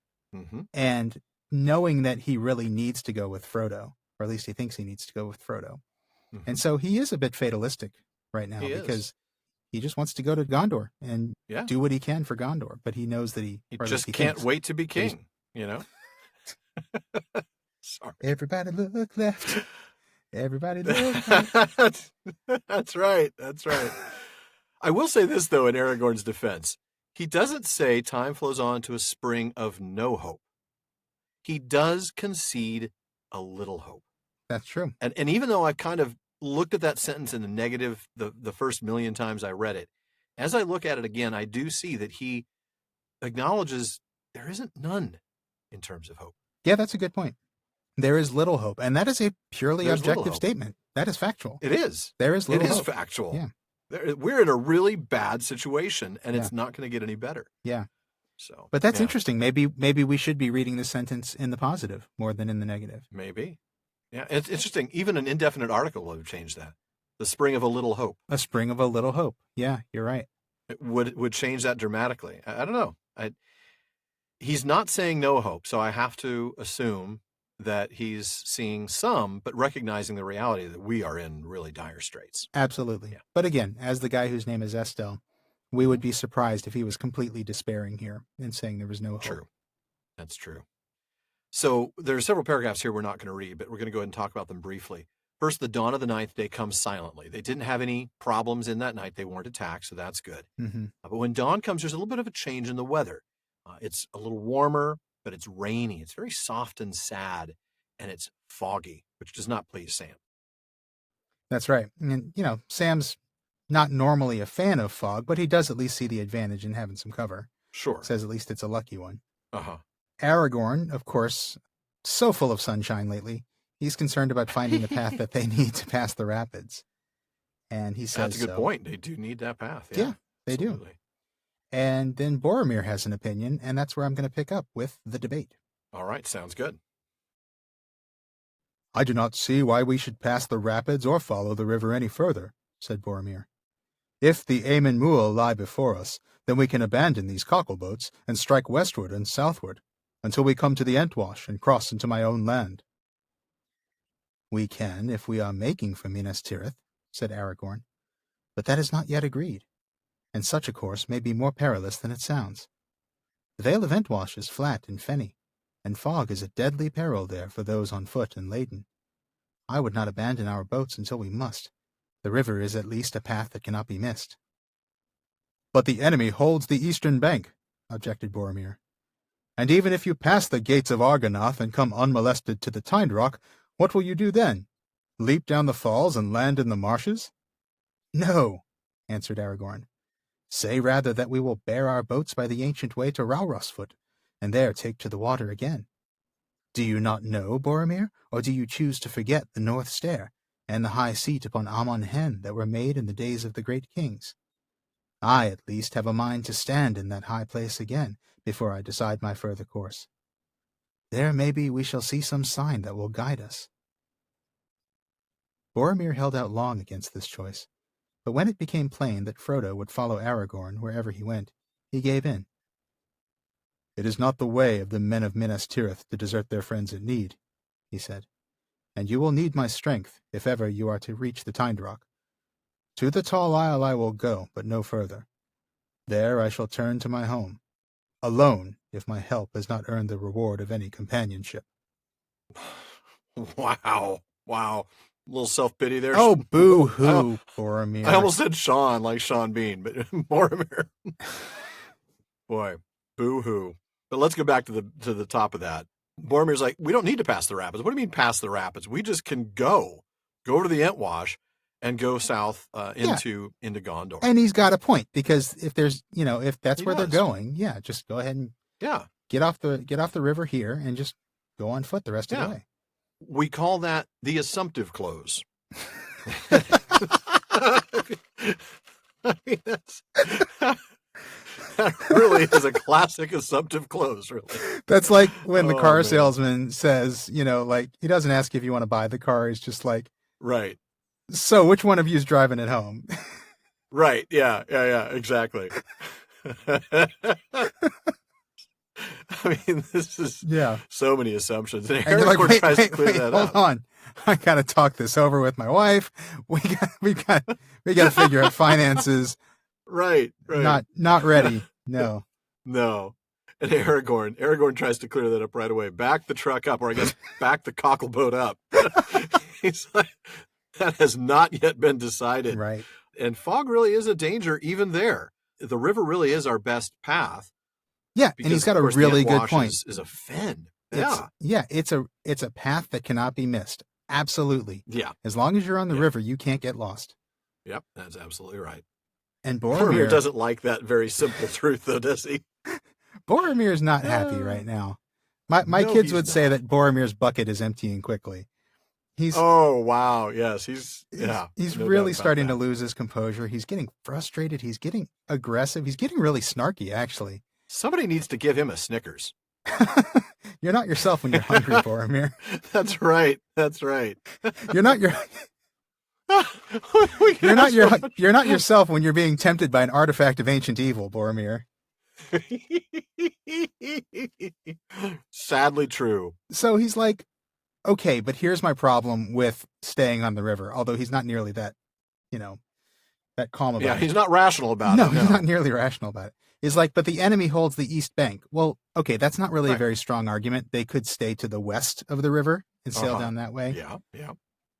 B: and knowing that he really needs to go with Frodo, or at least he thinks he needs to go with Frodo. And so he is a bit fatalistic right now because he just wants to go to Gondor and do what he can for Gondor, but he knows that he
A: just can't wait to be king, you know? Sorry.
B: Everybody look left. Everybody look right.
A: That's right. That's right. I will say this, though, in Aragorn's defense. He doesn't say time flows on to a spring of no hope. He does concede a little hope.
B: That's true.
A: And even though I kind of looked at that sentence in the negative the first million times I read it, as I look at it again, I do see that he acknowledges there isn't none in terms of hope.
B: Yeah, that's a good point. There is little hope. And that is a purely objective statement. That is factual.
A: It is.
B: There is little hope.
A: It is factual.
B: Yeah.
A: We're in a really bad situation, and it's not going to get any better.
B: Yeah.
A: So,
B: but that's interesting. Maybe we should be reading this sentence in the positive more than in the negative.
A: Maybe. Yeah, it's interesting. Even an indefinite article would have changed that. The spring of a little hope.
B: A spring of a little hope. Yeah, you're right.
A: It would change that dramatically. I don't know. He's not saying no hope, so I have to assume that he's seeing some, but recognizing the reality that we are in really dire straits.
B: Absolutely. Yeah. But again, as the guy whose name is Estelle, we would be surprised if he was completely despairing here and saying there was no hope.
A: True. That's true. So there are several paragraphs here we're not going to read, but we're going to go ahead and talk about them briefly. First, the dawn of the ninth day comes silently. They didn't have any problems in that night. They weren't attacked, so that's good. But when dawn comes, there's a little bit of a change in the weather. It's a little warmer, but it's rainy. It's very soft and sad, and it's foggy, which does not please Sam.
B: That's right. And, Sam's not normally a fan of fog, but he does at least see the advantage in having some cover.
A: Sure.
B: Says at least it's a lucky one.
A: Uh-huh.
B: Aragorn, of course, so full of sunshine lately, he's concerned about finding the path that they need to pass the rapids. And he says
A: that's a good point. They do need that path.
B: Yeah, they do. And then Boromir has an opinion, and that's where I'm going to pick up with the debate.
A: All right, sounds good.
B: I do not see why we should pass the rapids or follow the river any further, said Boromir. If the Aemon Muil lie before us, then we can abandon these cockleboats and strike westward and southward, until we come to the Entwash and cross into my own land. We can, if we are making for Minas Tirith, said Aragorn, but that is not yet agreed, and such a course may be more perilous than it sounds. The Vale of Entwash is flat and fenny, and fog is a deadly peril there for those on foot and laden. I would not abandon our boats until we must. The river is at least a path that cannot be missed. But the enemy holds the eastern bank, objected Boromir. And even if you pass the gates of Argonath and come unmolested to the Tined Rock, what will you do then? Leap down the falls and land in the marshes? No, answered Aragorn. Say rather that we will bear our boats by the ancient way to Raurossfoot, and there take to the water again. Do you not know, Boromir, or do you choose to forget the North Stair, and the high seat upon Amon Hen that were made in the days of the great kings? I, at least, have a mind to stand in that high place again, before I decide my further course. There maybe we shall see some sign that will guide us. Boromir held out long against this choice, but when it became plain that Frodo would follow Aragorn wherever he went, he gave in. It is not the way of the men of Minas Tirith to desert their friends in need, he said, and you will need my strength if ever you are to reach the Tined Rock. To the Tall Isle I will go, but no further. There I shall turn to my home, alone if my help has not earned the reward of any companionship.
A: Wow. A little self-pity there.
B: Oh, boo-hoo, Boromir.
A: I almost said Sean, like Sean Bean, but Boromir. Boy, boo-hoo. But let's go back to the top of that. Boromir's like, we don't need to pass the rapids. What do you mean pass the rapids? We just can go to the Entwash and go south into Gondor.
B: And he's got a point, because if there's, if that's where they're going, just go ahead and get off the river here and just go on foot the rest of the way.
A: We call that the assumptive close. I mean, that really is a classic assumptive close, really.
B: That's like when the car salesman says, like, he doesn't ask if you want to buy the car. He's just like,
A: right.
B: So which one of you is driving it home?
A: Right. Yeah, exactly. I mean, this is so many assumptions. And Aragorn tries to clear that up.
B: Hold on. I got to talk this over with my wife. We got to figure out finances.
A: Right.
B: Not ready. No.
A: And Aragorn tries to clear that up right away. Back the truck up, or I guess back the cockle boat up. He's like, that has not yet been decided.
B: Right.
A: And fog really is a danger even there. The river really is our best path.
B: Yeah, and he's got a really good point.
A: Is a fen.
B: It's a path that cannot be missed. Absolutely.
A: Yeah.
B: As long as you're on the river, you can't get lost.
A: Yep, that's absolutely right.
B: And Boromir
A: doesn't like that very simple truth, though, does he?
B: Boromir's not happy right now. My kids would say that Boromir's bucket is emptying quickly.
A: Oh, wow. Yes, he's
B: really starting to lose his composure. He's getting frustrated. He's getting aggressive. He's getting really snarky, actually.
A: Somebody needs to give him a Snickers.
B: You're not yourself when you're hungry, Boromir.
A: That's right.
B: You're not you're not yourself when you're being tempted by an artifact of ancient evil, Boromir.
A: Sadly true.
B: So he's like, okay, but here's my problem with staying on the river, although he's not nearly that, that calm about it.
A: Yeah, he's not rational about it.
B: No, he's not nearly rational about it. He's like, but the enemy holds the east bank. Well, okay, that's not really a very strong argument. They could stay to the west of the river and sail down that way.
A: Yeah.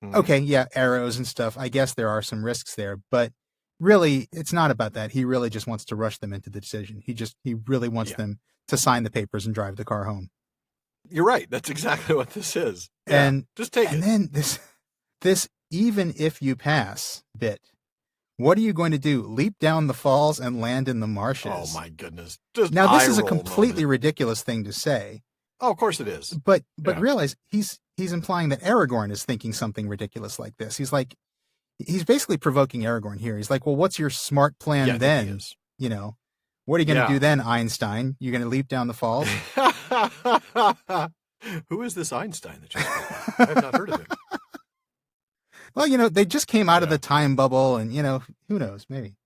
A: Mm-hmm.
B: Okay, yeah, arrows and stuff. I guess there are some risks there, but really, it's not about that. He really just wants to rush them into the decision. He really wants them to sign the papers and drive the car home.
A: You're right. That's exactly what this is.
B: And
A: just take it.
B: And then this even if you pass bit. What are you going to do? Leap down the falls and land in the marshes?
A: Oh my goodness!
B: Now this is a completely ridiculous thing to say.
A: Oh, of course it is.
B: But realize he's implying that Aragorn is thinking something ridiculous like this. He's basically provoking Aragorn here. He's like, well, what's your smart plan then? What are you going to do then, Einstein? You're going to leap down the falls?
A: Who is this Einstein that you I have not heard of him.
B: Well, they just came out of the time bubble, and, who knows? Maybe.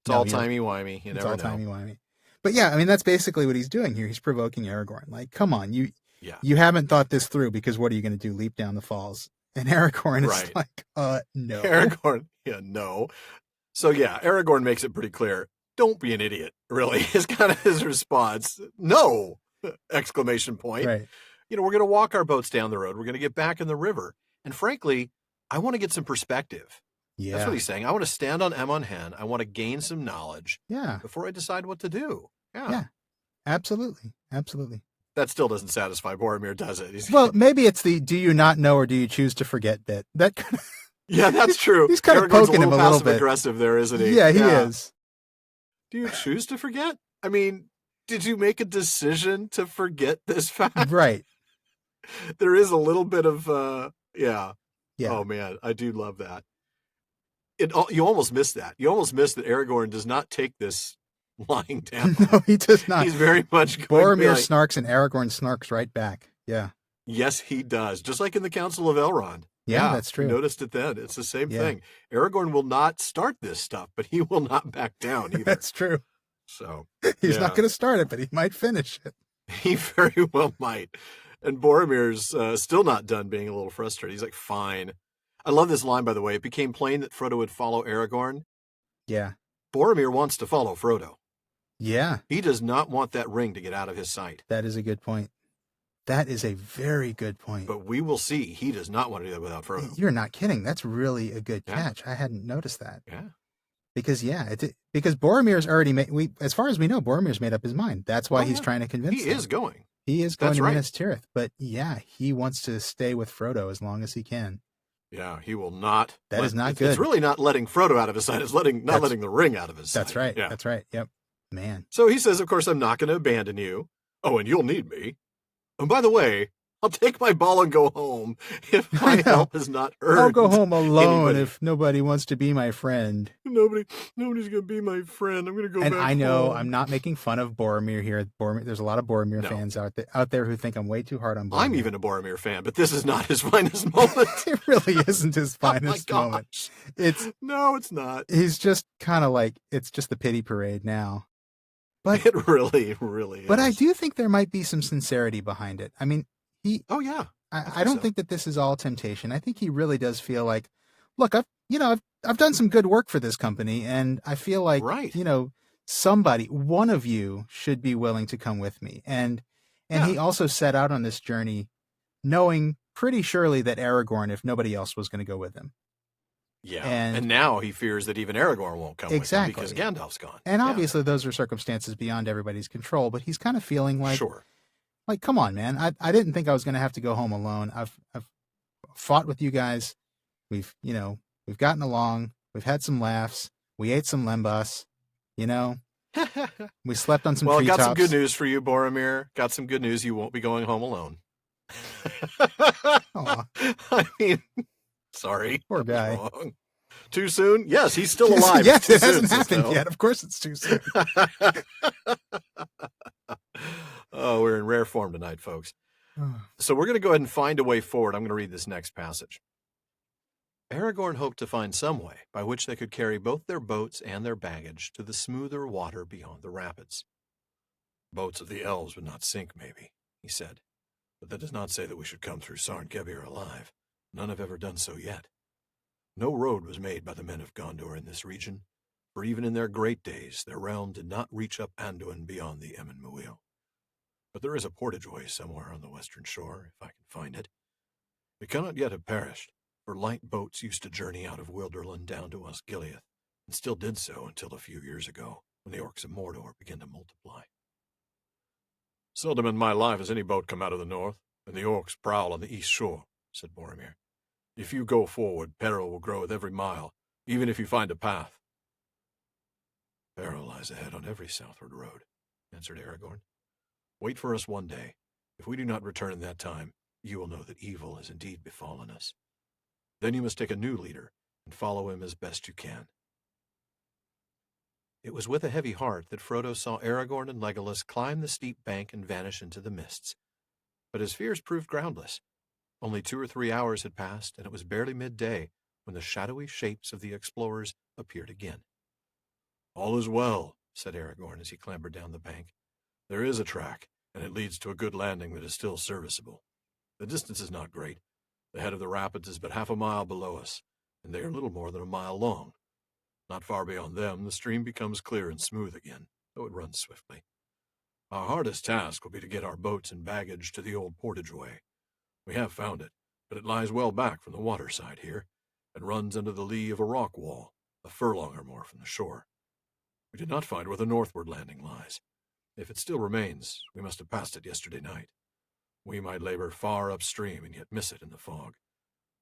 A: It's all timey-wimey. You never know.
B: It's all timey-wimey. But yeah, I mean, that's basically what he's doing here. He's provoking Aragorn. Like, come on, you haven't thought this through, because what are you going to do? Leap down the falls? And Aragorn is like, no.
A: Aragorn, no. So yeah, Aragorn makes it pretty clear. Don't be an idiot, really, is kind of his response. No! Exclamation point.
B: Right.
A: We're going to walk our boats down the road. We're going to get back in the river. And frankly, I want to get some perspective.
B: Yeah.
A: That's what he's saying. I want to stand on Emon Hen. I want to gain some knowledge before I decide what to do. Yeah.
B: Absolutely.
A: That still doesn't satisfy Boromir, does it?
B: Well, maybe it's the do you not know or do you choose to forget bit. That kind of,
A: yeah, that's true.
B: He's kind of poking him a little bit.
A: Aggressive there, isn't he?
B: Yeah, he is.
A: Do you choose to forget? I mean, did you make a decision to forget this fact?
B: Right.
A: There is a little bit of,
B: Yeah.
A: Oh, man, I do love that. You almost miss that. You almost miss that Aragorn does not take this lying down.
B: No, he does not.
A: He's very much
B: Boromir snarks and Aragorn snarks right back. Yeah.
A: Yes, he does. Just like in the Council of Elrond.
B: Yeah, that's true.
A: You noticed it then. It's the same thing. Aragorn will not start this stuff, but he will not back down either.
B: That's true.
A: So
B: he's not going to start it, but he might finish it.
A: He very well might. And Boromir's still not done being a little frustrated. He's like, fine. I love this line, by the way. It became plain that Frodo would follow Aragorn.
B: Yeah.
A: Boromir wants to follow Frodo.
B: Yeah.
A: He does not want that ring to get out of his sight.
B: That is a good point. That is a very good point.
A: But we will see. He does not want to do that without Frodo.
B: You're not kidding. That's really a good catch. I hadn't noticed that.
A: Yeah.
B: Because Boromir's already made, as far as we know, Boromir's made up his mind. That's why he's trying to convince him.
A: He is going.
B: He is going to Minas Tirith. But yeah, he wants to stay with Frodo as long as he can.
A: Yeah, he will not.
B: That is not good.
A: It's really not letting Frodo out of his sight. It's not letting the ring out of his sight.
B: That's right.
A: Yeah.
B: That's right. Yep. Man.
A: So he says, of course, I'm not going to abandon you. Oh, and you'll need me. And by the way, I'll take my ball and go home if my help is not earned.
B: I'll go home alone if nobody wants to be my friend.
A: Nobody's gonna be my friend. I'm gonna go back home.
B: And I know I'm not making fun of Boromir here. There's a lot of Boromir fans out there who think I'm way too hard on Boromir.
A: I'm even a Boromir fan, but this is not his finest moment.
B: It really isn't his finest moment.
A: No, it's not.
B: He's just kind of like, it's just the pity parade now. But
A: it really is.
B: But I do think there might be some sincerity behind it. I mean,
A: oh yeah.
B: I don't think that this is all temptation. I think he really does feel like, look, I've done some good work for this company, and I feel like, somebody, one of you should be willing to come with me. And he also set out on this journey knowing pretty surely that Aragorn, if nobody else, was going to go with him.
A: Yeah, and now he fears that even Aragorn won't come with him because Gandalf's gone.
B: And obviously those are circumstances beyond everybody's control, but he's kind of feeling like, like, come on, man, I didn't think I was going to have to go home alone. I've fought with you guys. We've gotten along. We've had some laughs. We ate some lembas, We slept on some treetops.
A: Well, got some good news for you, Boromir. Got some good news. You won't be going home alone. I mean... Sorry.
B: Poor guy.
A: Too soon? Yes, he's still alive.
B: Yes, it hasn't happened yet. Of course it's too soon.
A: Oh, we're in rare form tonight, folks. So we're going to go ahead and find a way forward. I'm going to read this next passage. Aragorn hoped to find some way by which they could carry both their boats and their baggage to the smoother water beyond the rapids. Boats of the elves would not sink, maybe, he said. But that does not say that we should come through Sarn Gebir alive. None have ever done so yet. No road was made by the men of Gondor in this region, for even in their great days, their realm did not reach up Anduin beyond the Emyn Muil. But there is a portageway somewhere on the western shore, if I can find it. It cannot yet have perished, for light boats used to journey out of Wilderland down to Osgiliath, and still did so until a few years ago, when the orcs of Mordor began to multiply. Seldom in my life has any boat come out of the north, and the orcs prowl on the east shore, said Boromir. If you go forward, peril will grow with every mile, even if you find a path. Peril lies ahead on every southward road, answered Aragorn. Wait for us one day. If we do not return in that time, you will know that evil has indeed befallen us. Then you must take a new leader and follow him as best you can. It was with a heavy heart that Frodo saw Aragorn and Legolas climb the steep bank and vanish into the mists. But his fears proved groundless. Only 2 or 3 hours had passed, and it was barely midday when the shadowy shapes of the explorers appeared again. All is well, said Aragorn as he clambered down the bank. There is a track, and it leads to a good landing that is still serviceable. The distance is not great. The head of the rapids is but half a mile below us, and they are little more than a mile long. Not far beyond them, the stream becomes clear and smooth again, though it runs swiftly. Our hardest task will be to get our boats and baggage to the old portageway. We have found it, but it lies well back from the water side here, and runs under the lee of a rock wall, a furlong or more from the shore. We did not find where the northward landing lies. If it still remains, we must have passed it yesterday night. We might labor far upstream and yet miss it in the fog.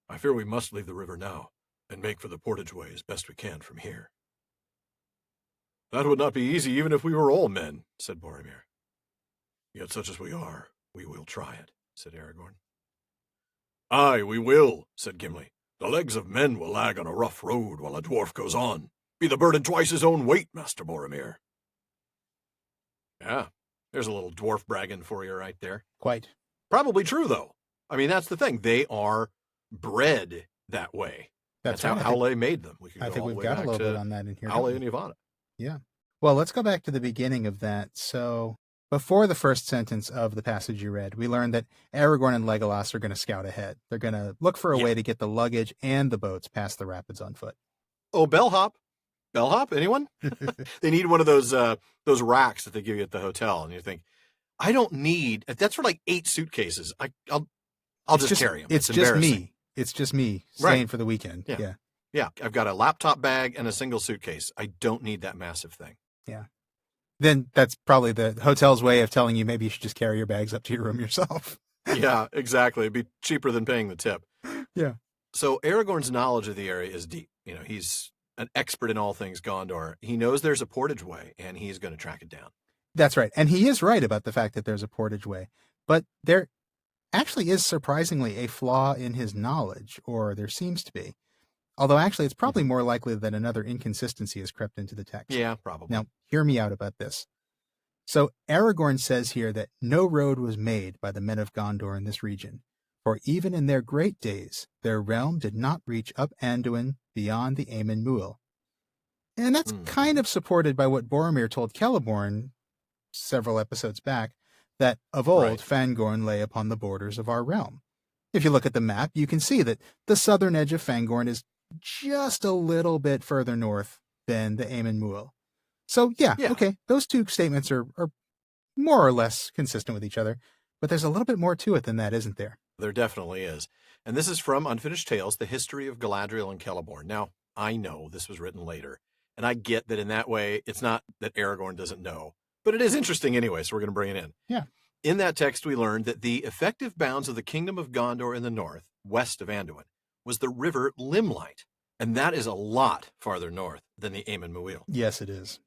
A: I fear we must leave the river now, and make for the portageway as best we can from here. That would not be easy even if we were all men, said Boromir. Yet such as we are, we will try it, said Aragorn. Aye, we will, said Gimli. The legs of men will lag on a rough road while a dwarf goes on. Be the burden twice his own weight, Master Boromir. Yeah, there's a little dwarf bragging for you right there.
B: Quite.
A: Probably true, though. I mean, that's the thing. They are bred that way. That's how Aule made them.
B: I think we've got a little bit on that in here.
A: Aule and Ivana.
B: Yeah. Well, let's go back to the beginning of that. So, before the first sentence of the passage you read, we learned that Aragorn and Legolas are going to scout ahead. They're going to look for a way to get the luggage and the boats past the rapids on foot.
A: Oh, bellhop. Bellhop? Anyone? They need one of those racks that they give you at the hotel, and you think, I don't need. That's for like 8 suitcases. I'll just carry them.
B: It's just me. It's just me staying for the weekend.
A: Yeah. I've got a laptop bag and a single suitcase. I don't need that massive thing.
B: Yeah. Then that's probably the hotel's way of telling you maybe you should just carry your bags up to your room yourself.
A: Yeah, exactly. It'd be cheaper than paying the tip.
B: Yeah.
A: So Aragorn's knowledge of the area is deep. You know, he's an expert in all things Gondor. He knows there's a portageway, and he's going to track it down.
B: That's right. And he is right about the fact that there's a portageway. But actually is surprisingly a flaw in his knowledge, or there seems to be. Although actually it's probably more likely that another inconsistency has crept into the text.
A: Yeah, probably.
B: Now, hear me out about this. So Aragorn says here that no road was made by the men of Gondor in this region, for even in their great days, their realm did not reach up Anduin beyond the Aemon Muil. And that's kind of supported by what Boromir told Celeborn several episodes back, that of old Fangorn lay upon the borders of our realm. If you look at the map, you can see that the southern edge of Fangorn is just a little bit further north than the Aemon Muil. So yeah, okay, those two statements are more or less consistent with each other, but there's a little bit more to it than that, isn't there?
A: There definitely is. And this is from Unfinished Tales, The History of Galadriel and Celeborn. Now, I know this was written later, and I get that in that way, it's not that Aragorn doesn't know, but it is interesting anyway, so we're going to bring it in.
B: Yeah.
A: In that text, we learned that the effective bounds of the kingdom of Gondor in the north, west of Anduin, was the river Limelight, and that is a lot farther north than the Aemon Muil.
B: Yes, it is.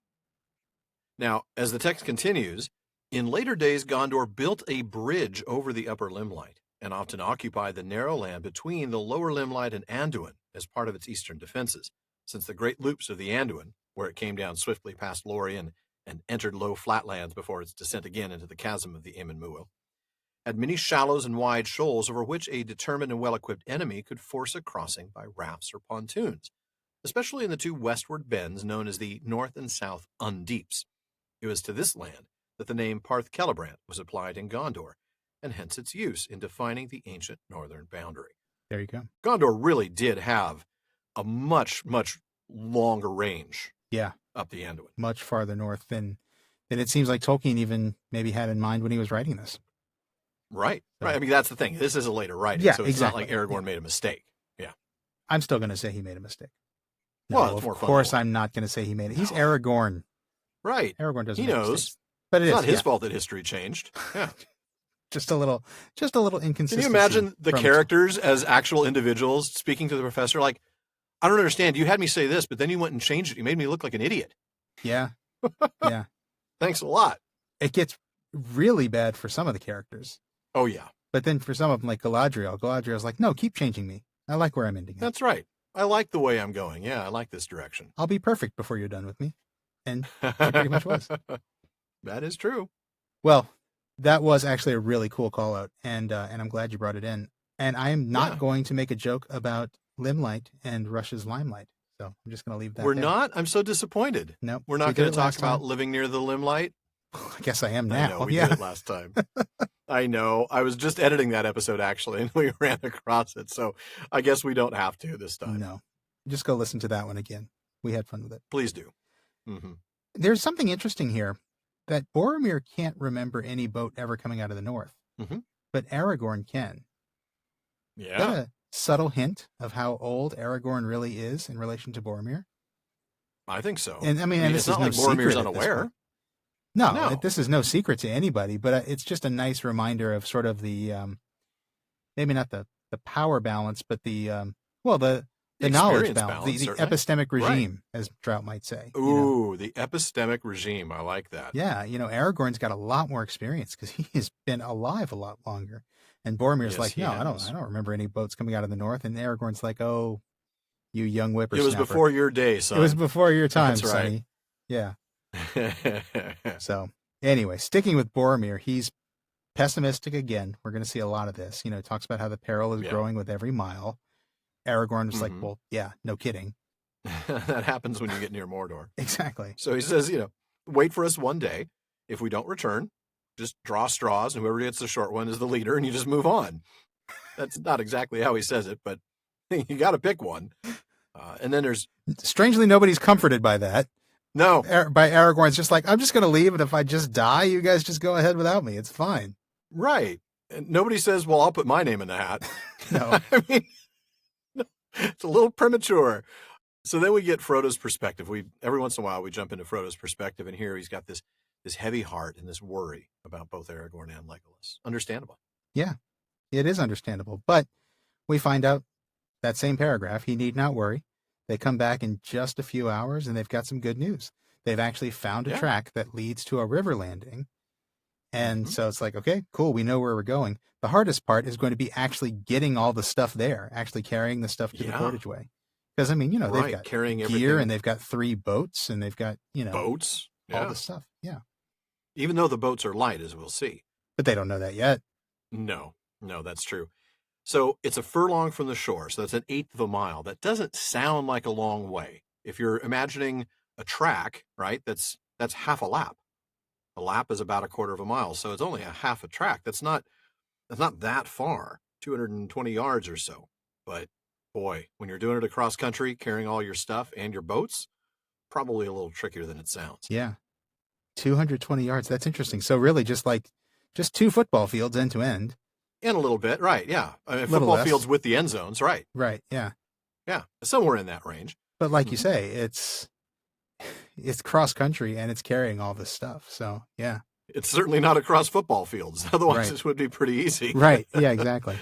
A: Now, as the text continues, in later days, Gondor built a bridge over the upper Limelight and often occupied the narrow land between the lower Limelight and Anduin as part of its eastern defenses, since the great loops of the Anduin, where it came down swiftly past Lórien and entered low flatlands before its descent again into the chasm of the Aemon Muil, had many shallows and wide shoals over which a determined and well-equipped enemy could force a crossing by rafts or pontoons, especially in the two westward bends known as the North and South Undeeps. It was to this land that the name Parth Celebrant was applied in Gondor, and hence its use in defining the ancient northern boundary.
B: There you go.
A: Gondor really did have a much, much longer range up the Anduin.
B: Much farther north than it seems like Tolkien even maybe had in mind when he was writing this.
A: Right. I mean, that's the thing. This is a later writing, so it's not like Aragorn made a mistake. Yeah.
B: I'm still going to say he made a mistake. No,
A: well, it's more fun.
B: Of course I'm not going to say he made it. He's Aragorn.
A: Right.
B: Aragorn doesn't
A: He
B: make
A: knows.
B: mistakes. But
A: it's not his fault that history changed. Yeah.
B: Just a little inconsistency.
A: Can you imagine the characters as actual individuals speaking to the professor like, I don't understand. You had me say this, but then you went and changed it. You made me look like an idiot.
B: Yeah. Yeah.
A: Thanks a lot.
B: It gets really bad for some of the characters.
A: Oh, yeah.
B: But then for some of them, like Galadriel's like, no, keep changing me. I like where I'm ending.
A: That's right. I like the way I'm going. Yeah, I like this direction.
B: I'll be perfect before you're done with me. And it pretty much was.
A: That is true.
B: Well, that was actually a really cool call out, and I'm glad you brought it in. And I am not going to make a joke about Limelight and Rush's Limelight. So I'm just going to leave that
A: We're
B: there.
A: not? I'm so disappointed.
B: No.
A: We're not going to talk about living near the Limelight?
B: I guess I am now.
A: I know, we did it last time. I know. I was just editing that episode, actually, and we ran across it. So I guess we don't have to this time.
B: No. Just go listen to that one again. We had fun with it.
A: Please do. Mm-hmm.
B: There's something interesting here that Boromir can't remember any boat ever coming out of the north, but Aragorn can.
A: Yeah.
B: Is that a subtle hint of how old Aragorn really is in relation to Boromir?
A: I think so.
B: And I mean, and
A: it's
B: this
A: not
B: is
A: like
B: no
A: Boromir's
B: secret
A: unaware.
B: No, this is no secret to anybody, but it's just a nice reminder of sort of the, maybe not the power balance, but the knowledge balance, the epistemic regime, as Trout might say.
A: Ooh, the epistemic regime. I like that.
B: Yeah, Aragorn's got a lot more experience because he has been alive a lot longer. And Boromir's like, no, I don't remember any boats coming out of the north. And Aragorn's like, oh, you young whippersnapper.
A: It was before your day, son.
B: It was before your time,
A: That's right.
B: sonny. Yeah. So anyway, sticking with Boromir, he's pessimistic again. We're going to see a lot of this. Talks about how the peril is growing with every mile. Aragorn was like, well, yeah, no kidding.
A: That happens when you get near Mordor.
B: Exactly.
A: So he says, wait for us one day. If we don't return, just draw straws, and whoever gets the short one is the leader, and you just move on. That's not exactly how he says it, but you got to pick one. And then there's...
B: Strangely, nobody's comforted by that.
A: No.
B: By Aragorn's just like, I'm just going to leave, and if I just die, you guys just go ahead without me. It's fine.
A: Right. And nobody says, well, I'll put my name in the hat.
B: No.
A: I mean, it's a little premature. So then we get Frodo's perspective. Every once in a while, we jump into Frodo's perspective, and here he's got this heavy heart and this worry about both Aragorn and Legolas. Understandable.
B: Yeah, it is understandable. But we find out that same paragraph, he need not worry. They come back in just a few hours, and they've got some good news. They've actually found a track that leads to a river landing, And so it's like, okay, cool. We know where we're going. The hardest part is going to be actually getting all the stuff there, actually carrying the stuff to the portageway. Because, I mean, they've got
A: carrying
B: gear
A: everything.
B: and they've got 3 boats and they've got,
A: boats,
B: all the stuff. Yeah.
A: Even though the boats are light, as we'll see.
B: But they don't know that yet.
A: No, that's true. So it's a furlong from the shore. So that's 1/8 of a mile. That doesn't sound like a long way. If you're imagining a track, right, that's half a lap. A lap is about 1/4 of a mile. So it's only a half a track. That's not that far, 220 yards or so. But boy, when you're doing it across country, carrying all your stuff and your boats, probably a little trickier than it sounds.
B: Yeah. 220 yards. That's interesting. So really just 2 football fields end to end.
A: And a little bit, right, yeah. I mean, football fields with the end zones, right.
B: Right, yeah.
A: Yeah, somewhere in that range.
B: But like you say, it's cross country and it's carrying all this stuff. So, yeah.
A: It's certainly not across football fields. Otherwise, this would be pretty easy.
B: Right, yeah, exactly.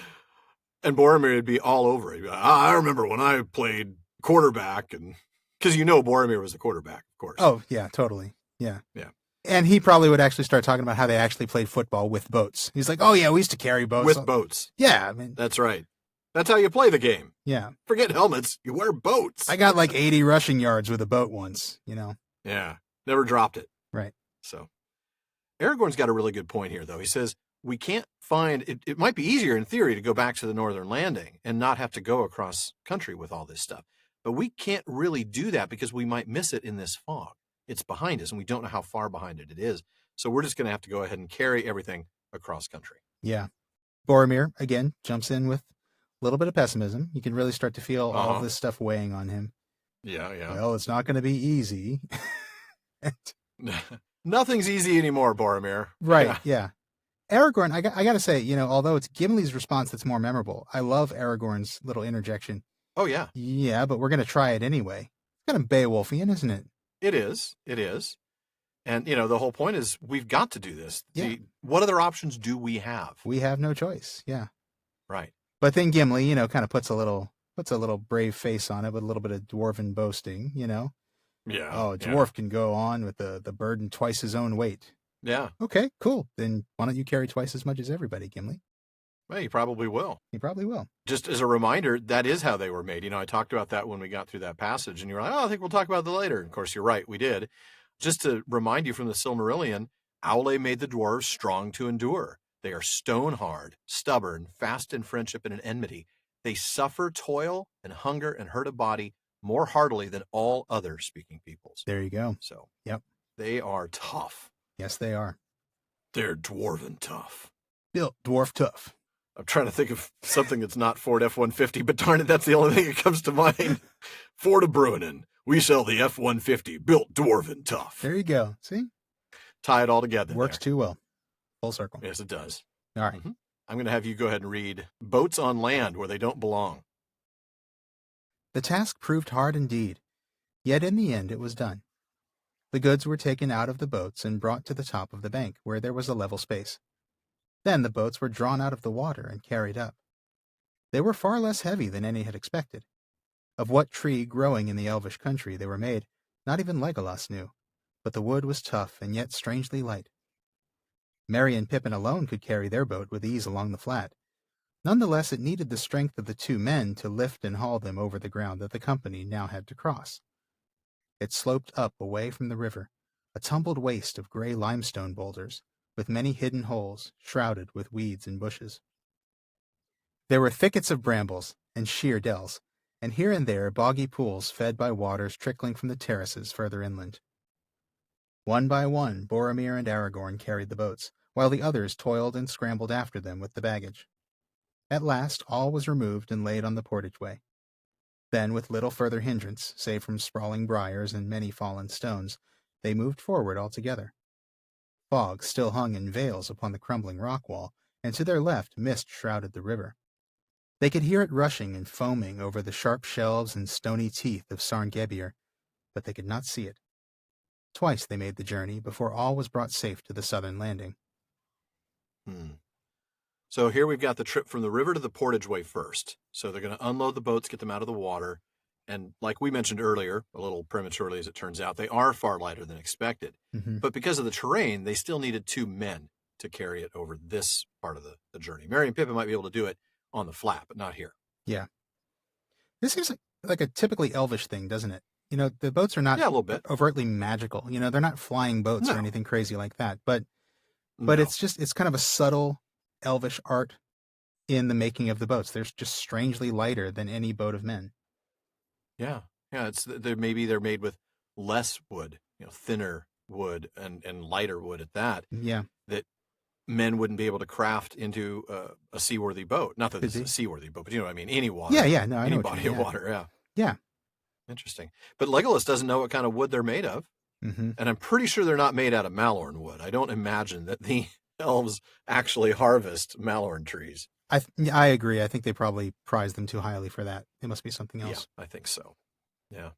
A: And Boromir would be all over it. Be like, I remember when I played quarterback, and because Boromir was a quarterback, of course.
B: Oh, yeah, totally. Yeah.
A: Yeah.
B: And he probably would actually start talking about how they actually played football with boats. He's like, oh, yeah, we used to carry boats.
A: With boats.
B: Yeah, I mean.
A: That's right. That's how you play the game.
B: Yeah.
A: Forget helmets. You wear boats.
B: I got 80 rushing yards with a boat once,
A: Yeah. Never dropped it.
B: Right.
A: So Aragorn's got a really good point here, though. He says, we can't find, it might be easier in theory to go back to the Northern Landing and not have to go across country with all this stuff. But we can't really do that because we might miss it in this fog. It's behind us and we don't know how far behind it is. So we're just going to have to go ahead and carry everything across country.
B: Yeah. Boromir, again, jumps in with a little bit of pessimism. You can really start to feel all of this stuff weighing on him.
A: Yeah.
B: Well, it's not going to be easy.
A: Nothing's easy anymore, Boromir.
B: Right, yeah. Aragorn, I got to say, although it's Gimli's response that's more memorable, I love Aragorn's little interjection.
A: Oh, yeah.
B: Yeah, but we're going to try it anyway. It's kind of Beowulfian, isn't it?
A: It is. And, the whole point is we've got to do this.
B: Yeah.
A: What other options do we have?
B: We have no choice, yeah.
A: Right.
B: But then Gimli, kind of puts a little brave face on it with a little bit of dwarven boasting, Yeah. Oh, a dwarf can go on with the burden twice his own weight.
A: Yeah.
B: Okay, cool. Then why don't you carry twice as much as everybody, Gimli?
A: Well, you probably will.
B: You probably will.
A: Just as a reminder, that is how they were made. I talked about that when we got through that passage, and you were like, oh, I think we'll talk about that later. Of course, you're right. We did. Just to remind you from the Silmarillion, Aule made the dwarves strong to endure. They are stone hard, stubborn, fast in friendship and in enmity. They suffer toil and hunger and hurt of body more heartily than all other speaking peoples.
B: There you go.
A: So,
B: yep.
A: They are tough.
B: Yes, they are.
A: They're dwarven tough.
B: Built dwarf tough.
A: I'm trying to think of something that's not Ford F-150, but darn it, that's the only thing that comes to mind. Ford of Bruinen. We sell the F-150, built dwarven tough.
B: There you go. See?
A: Tie it all together.
B: Works too well. Full circle.
A: Yes, it does.
B: All right.
A: Mm-hmm. I'm going to have you go ahead and read Boats on Land Where They Don't Belong.
B: The task proved hard indeed, yet in the end it was done. The goods were taken out of the boats and brought to the top of the bank, where there was a level space. Then the boats were drawn out of the water and carried up. They were far less heavy than any had expected. Of what tree growing in the elvish country they were made, not even Legolas knew, but the wood was tough and yet strangely light. Merry and Pippin alone could carry their boat with ease along the flat. None the less it needed the strength of the 2 men to lift and haul them over the ground that the company now had to cross. It sloped up away from the river, a tumbled waste of gray limestone boulders, with many hidden holes, shrouded with weeds and bushes. There were thickets of brambles and sheer dells, and here and there boggy pools fed by waters trickling from the terraces further inland. One by one, Boromir and Aragorn carried the boats, while the others toiled and scrambled after them with the baggage. At last all was removed and laid on the portageway. Then, with little further hindrance, save from sprawling briars and many fallen stones, they moved forward altogether. Fog still hung in veils upon the crumbling rock wall, and to their left mist shrouded the river. They could hear it rushing and foaming over the sharp shelves and stony teeth of Sarngebir, but they could not see it. Twice they made the journey before all was brought safe to the southern landing.
A: So here we've got the trip from the river to the portageway first. So they're going to unload the boats, get them out of the water. And like we mentioned earlier, a little prematurely as it turns out, they are far lighter than expected.
B: Mm-hmm.
A: But because of the terrain, they still needed 2 men. to carry it over this part of the journey. Merry and Pippin might be able to do it on the flat, but not here.
B: Yeah. This seems like a typically elvish thing, doesn't it? The boats are not
A: a little bit
B: overtly magical. They're not flying boats or anything crazy like that. But it's kind of a subtle elvish art in the making of the boats. They're just strangely lighter than any boat of men.
A: Yeah. Maybe they're made with less wood, thinner wood and lighter wood at that.
B: Yeah.
A: That men wouldn't be able to craft into a seaworthy boat. Not that this is a seaworthy boat, but you know what I mean? Any water.
B: Yeah. No, I know
A: any body of water. Yeah.
B: Yeah.
A: Interesting. But Legolas doesn't know what kind of wood they're made of.
B: Mm-hmm.
A: And I'm pretty sure they're not made out of Malorn wood. I don't imagine that the elves actually harvest Malorn trees.
B: I agree. I think they probably prize them too highly for that. It must be something else.
A: Yeah, I think so. Yeah.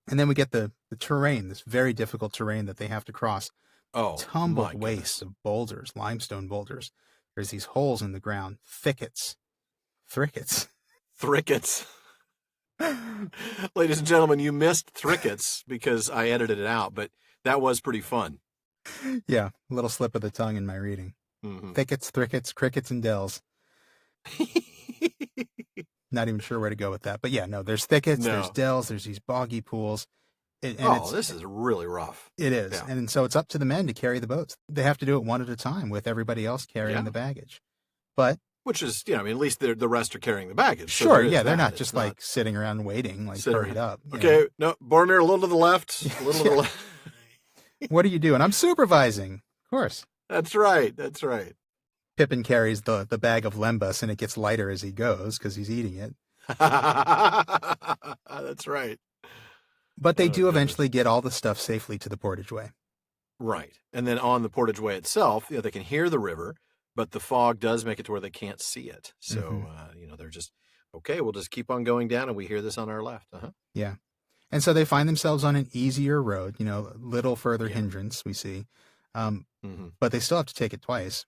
B: And then we get the terrain, this very difficult terrain that they have to cross.
A: Oh,
B: tumbled wastes of boulders, limestone boulders. There's these holes in the ground, thickets. Ladies
A: and gentlemen, you missed Thrickets because I edited it out, but that was pretty fun.
B: Yeah, a little slip of the tongue in my reading.
A: Mm-hmm.
B: Thickets, Thrickets, crickets, and dells. Not even sure where to go with that. But yeah, no, there's thickets, there's dells, there's these boggy pools.
A: This is really rough.
B: It is.
A: Yeah.
B: And so it's up to the men to carry the boats. They have to do it one at a time with everybody else carrying the baggage. But
A: which is, at least the rest are carrying the baggage.
B: Sure, so they're not just like sitting around waiting, like hurried up.
A: Okay, no, Boromir, a little to the left, a little to the left.
B: What are you doing? I'm supervising. Of course.
A: That's right.
B: Pippin carries the bag of lembas, and it gets lighter as he goes because he's eating it.
A: That's right.
B: But they do eventually get all the stuff safely to the portageway.
A: Right. And then on the portageway itself, they can hear the river, but the fog does make it to where they can't see it. So, they're just, okay, we'll just keep on going down and we hear this on our left. Uh-huh.
B: Yeah. And so they find themselves on an easier road, little further hindrance we see. But they still have to take it twice.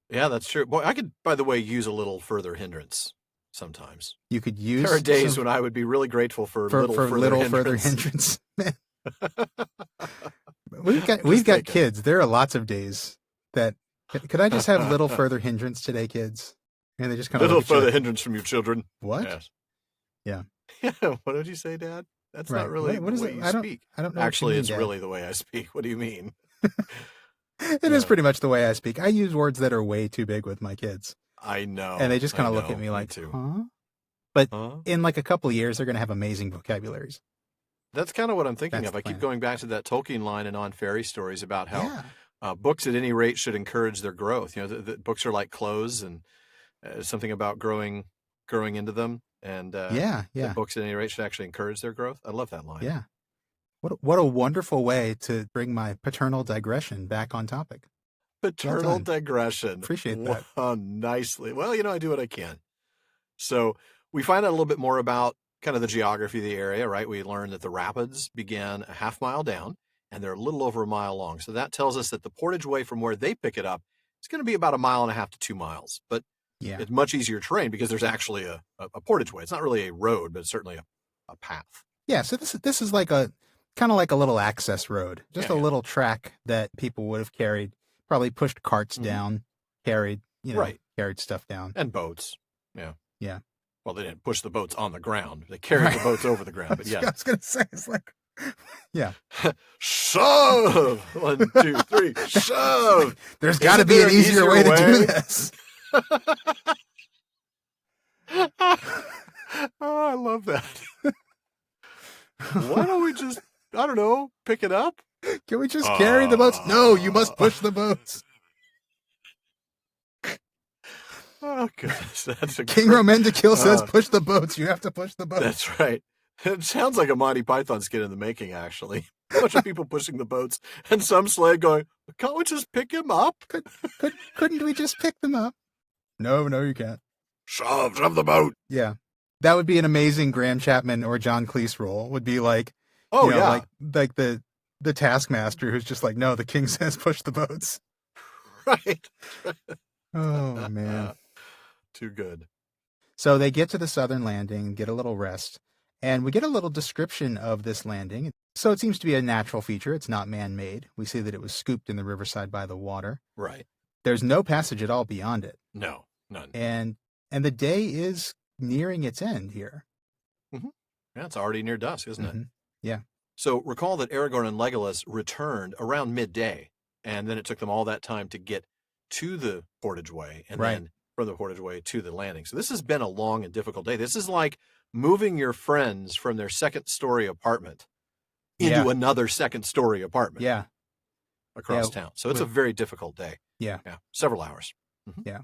A: Yeah, that's true. Boy, I could, by the way, use a little further hindrance sometimes.
B: You could use.
A: There are days when I would be really grateful for little further hindrance.
B: We've got kids. There are lots of days that could I just have little further hindrance today, kids? And they just kind of
A: little further hindrance from you children.
B: What?
A: Yes.
B: Yeah.
A: What did you say, Dad? That's
B: right.
A: not really
B: what is
A: the way you speak.
B: I don't know.
A: Actually, it's
B: Dad.
A: really the way I speak. What do you mean?
B: It is pretty much the way I speak. I use words that are way too big with my kids.
A: I know.
B: And they just kind of look at me like, huh? But in like a couple of years, they're going to have amazing vocabularies.
A: That's kind of what I'm thinking of. I keep going back to that Tolkien line in On Fairy Stories about how books at any rate should encourage their growth. The books are like clothes, and something about growing into them. And the books at any rate should actually encourage their growth. I love that line.
B: Yeah. What a wonderful way to bring my paternal digression back on topic.
A: Paternal digression.
B: Appreciate that.
A: Nicely. Well, I do what I can. So we find out a little bit more about kind of the geography of the area, right? We learn that the rapids began a half mile down, and they're a little over a mile long. So that tells us that the portageway from where they pick it up is going to be about 1.5 miles to 2 miles. But it's much easier terrain because there's actually a portageway. It's not really a road, but it's certainly a path. Yeah,
B: so this is like kind of like a little access road, just a little track that people would have carried, probably pushed carts down, carried stuff down.
A: And boats. Yeah.
B: Yeah.
A: Well, they didn't push the boats on the ground. They carried the boats over the ground, but
B: I was going to say, it's like, yeah.
A: Shove! 1, 2, 3, shove!
B: There's got to be an easier way to do this.
A: I love that. Why don't we just, I don't know, pick it up?
B: Can we just carry the boats? No, you must push the boats.
A: Oh, goodness.
B: King Romendikil says push the boats. You have to push the boats.
A: That's right. It sounds like a Monty Python skit in the making, actually. A bunch of people pushing the boats and some slave going, can't we just pick him up?
B: Couldn't we just pick them up? No, you can't.
A: Shove the boat.
B: Yeah. That would be an amazing Graham Chapman or John Cleese role. Would be like, like the taskmaster who's just like, no, the king says push the boats.
A: Right.
B: Oh, man.
A: Too good.
B: So they get to the southern landing, get a little rest, And we get a little description of this landing. So it seems to be a natural feature. It's not man-made. We see that it was scooped in the riverside by the water.
A: Right.
B: There's no passage at all beyond it.
A: No, none.
B: And the day is nearing its end here.
A: Mm-hmm. Yeah, it's already near dusk, isn't it?
B: Yeah.
A: So recall that Aragorn and Legolas returned around midday, and then it took them all that time to get to the portage way, and then from the portage way to the landing. So this has been a long and difficult day. This is like moving your friends from their second-story apartment into another second-story apartment.
B: Yeah.
A: Across town. So it's a very difficult day.
B: Yeah.
A: Yeah. Several hours.
B: Mm-hmm. Yeah.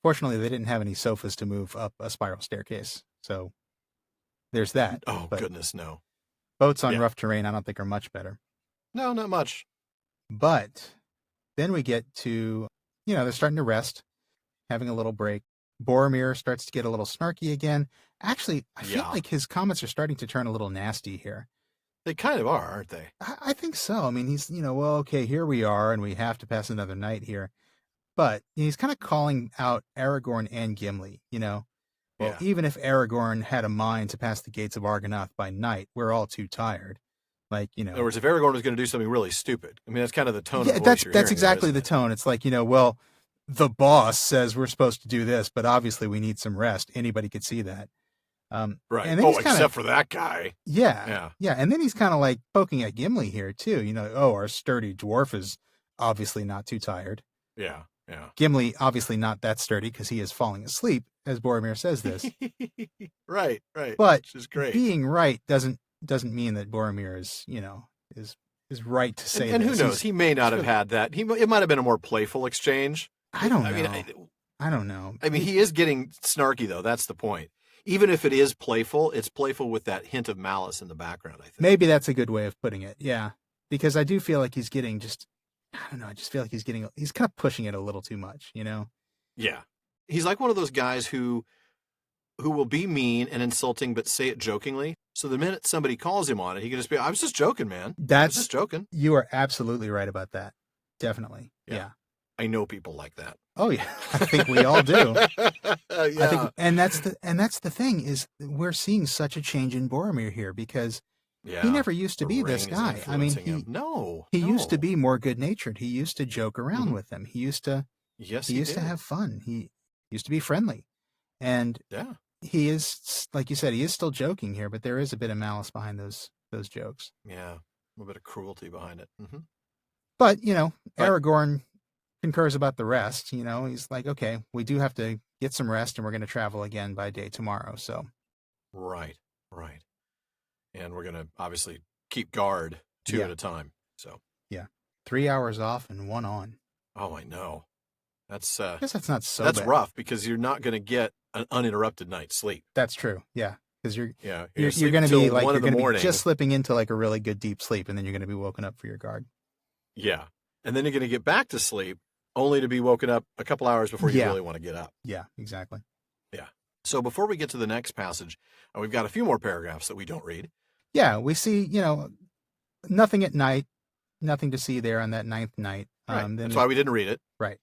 B: Fortunately, they didn't have any sofas to move up a spiral staircase. So there's that.
A: Oh, goodness, no.
B: Boats on rough terrain, I don't think, are much better.
A: No, not much.
B: But then we get to, they're starting to rest, having a little break. Boromir starts to get a little snarky again. Actually, I feel like his comments are starting to turn a little nasty here.
A: They kind of are, aren't they?
B: I think so. I mean, he's, well, okay, here we are, and we have to pass another night here. But he's kind of calling out Aragorn and Gimli, Well, even if Aragorn had a mind to pass the gates of Argonath by night, we're all too tired. Like,
A: In other words, if Aragorn was going to do something really stupid, I mean, that's kind of the tone of the voice
B: that's
A: you're hearing
B: exactly
A: there,
B: the tone. It's like, well, the boss says we're supposed to do this, but obviously we need some rest. Anybody could see that.
A: Right.
B: And then
A: except for that guy.
B: Yeah. And then he's kind of like poking at Gimli here too. Our sturdy dwarf is obviously not too tired.
A: Yeah.
B: Gimli obviously not that sturdy because he is falling asleep as Boromir says this.
A: Right.
B: But
A: which is great.
B: Being right doesn't mean that Boromir is is right to say.
A: And who knows? He may not have had that. It might have been a more playful exchange.
B: I don't know. I don't know.
A: I mean, he is getting snarky though. That's the point. Even if it is playful, it's playful with that hint of malice in the background, I think.
B: Maybe that's a good way of putting it. Yeah. Because I do feel like he's getting I don't know. I just feel like he's kind of pushing it a little too much,
A: Yeah. He's like one of those guys who will be mean and insulting, but say it jokingly. So the minute somebody calls him on it, he can just be, I was just joking, man. I was just joking.
B: You are absolutely right about that. Definitely. Yeah.
A: I know people like that.
B: Oh yeah. I think we all do. I think, and that's the thing is we're seeing such a change in Boromir here because he never used to be this guy. I mean, he used to be more good-natured. He used to joke around with them. He used to have fun. He used to be friendly. And he is, like you said, he is still joking here, but there is a bit of malice behind those jokes.
A: Yeah. A little bit of cruelty behind it. Mm-hmm.
B: But, Aragorn concurs about the rest. He's like, okay, we do have to get some rest and we're going to travel again by day tomorrow. So.
A: Right. And we're going to obviously keep guard 2 at a time. So.
B: Yeah. 3 hours off and 1 on.
A: Oh, I know. That's
B: I guess that's not so
A: That's
B: bad.
A: rough because you're not going to get an uninterrupted night's sleep.
B: That's true. Yeah. Because you're going
A: to
B: be like, you're going to be just slipping into like a really good deep sleep and then you're going to be woken up for your guard.
A: Yeah. And then you're going to get back to sleep only to be woken up a couple hours before you really want to get up.
B: Yeah, exactly.
A: Yeah. So before we get to the next passage, we've got a few more paragraphs that we don't read.
B: Yeah, we see, nothing at night, nothing to see there on that 9th night.
A: Right. That's why we didn't read it.
B: Right.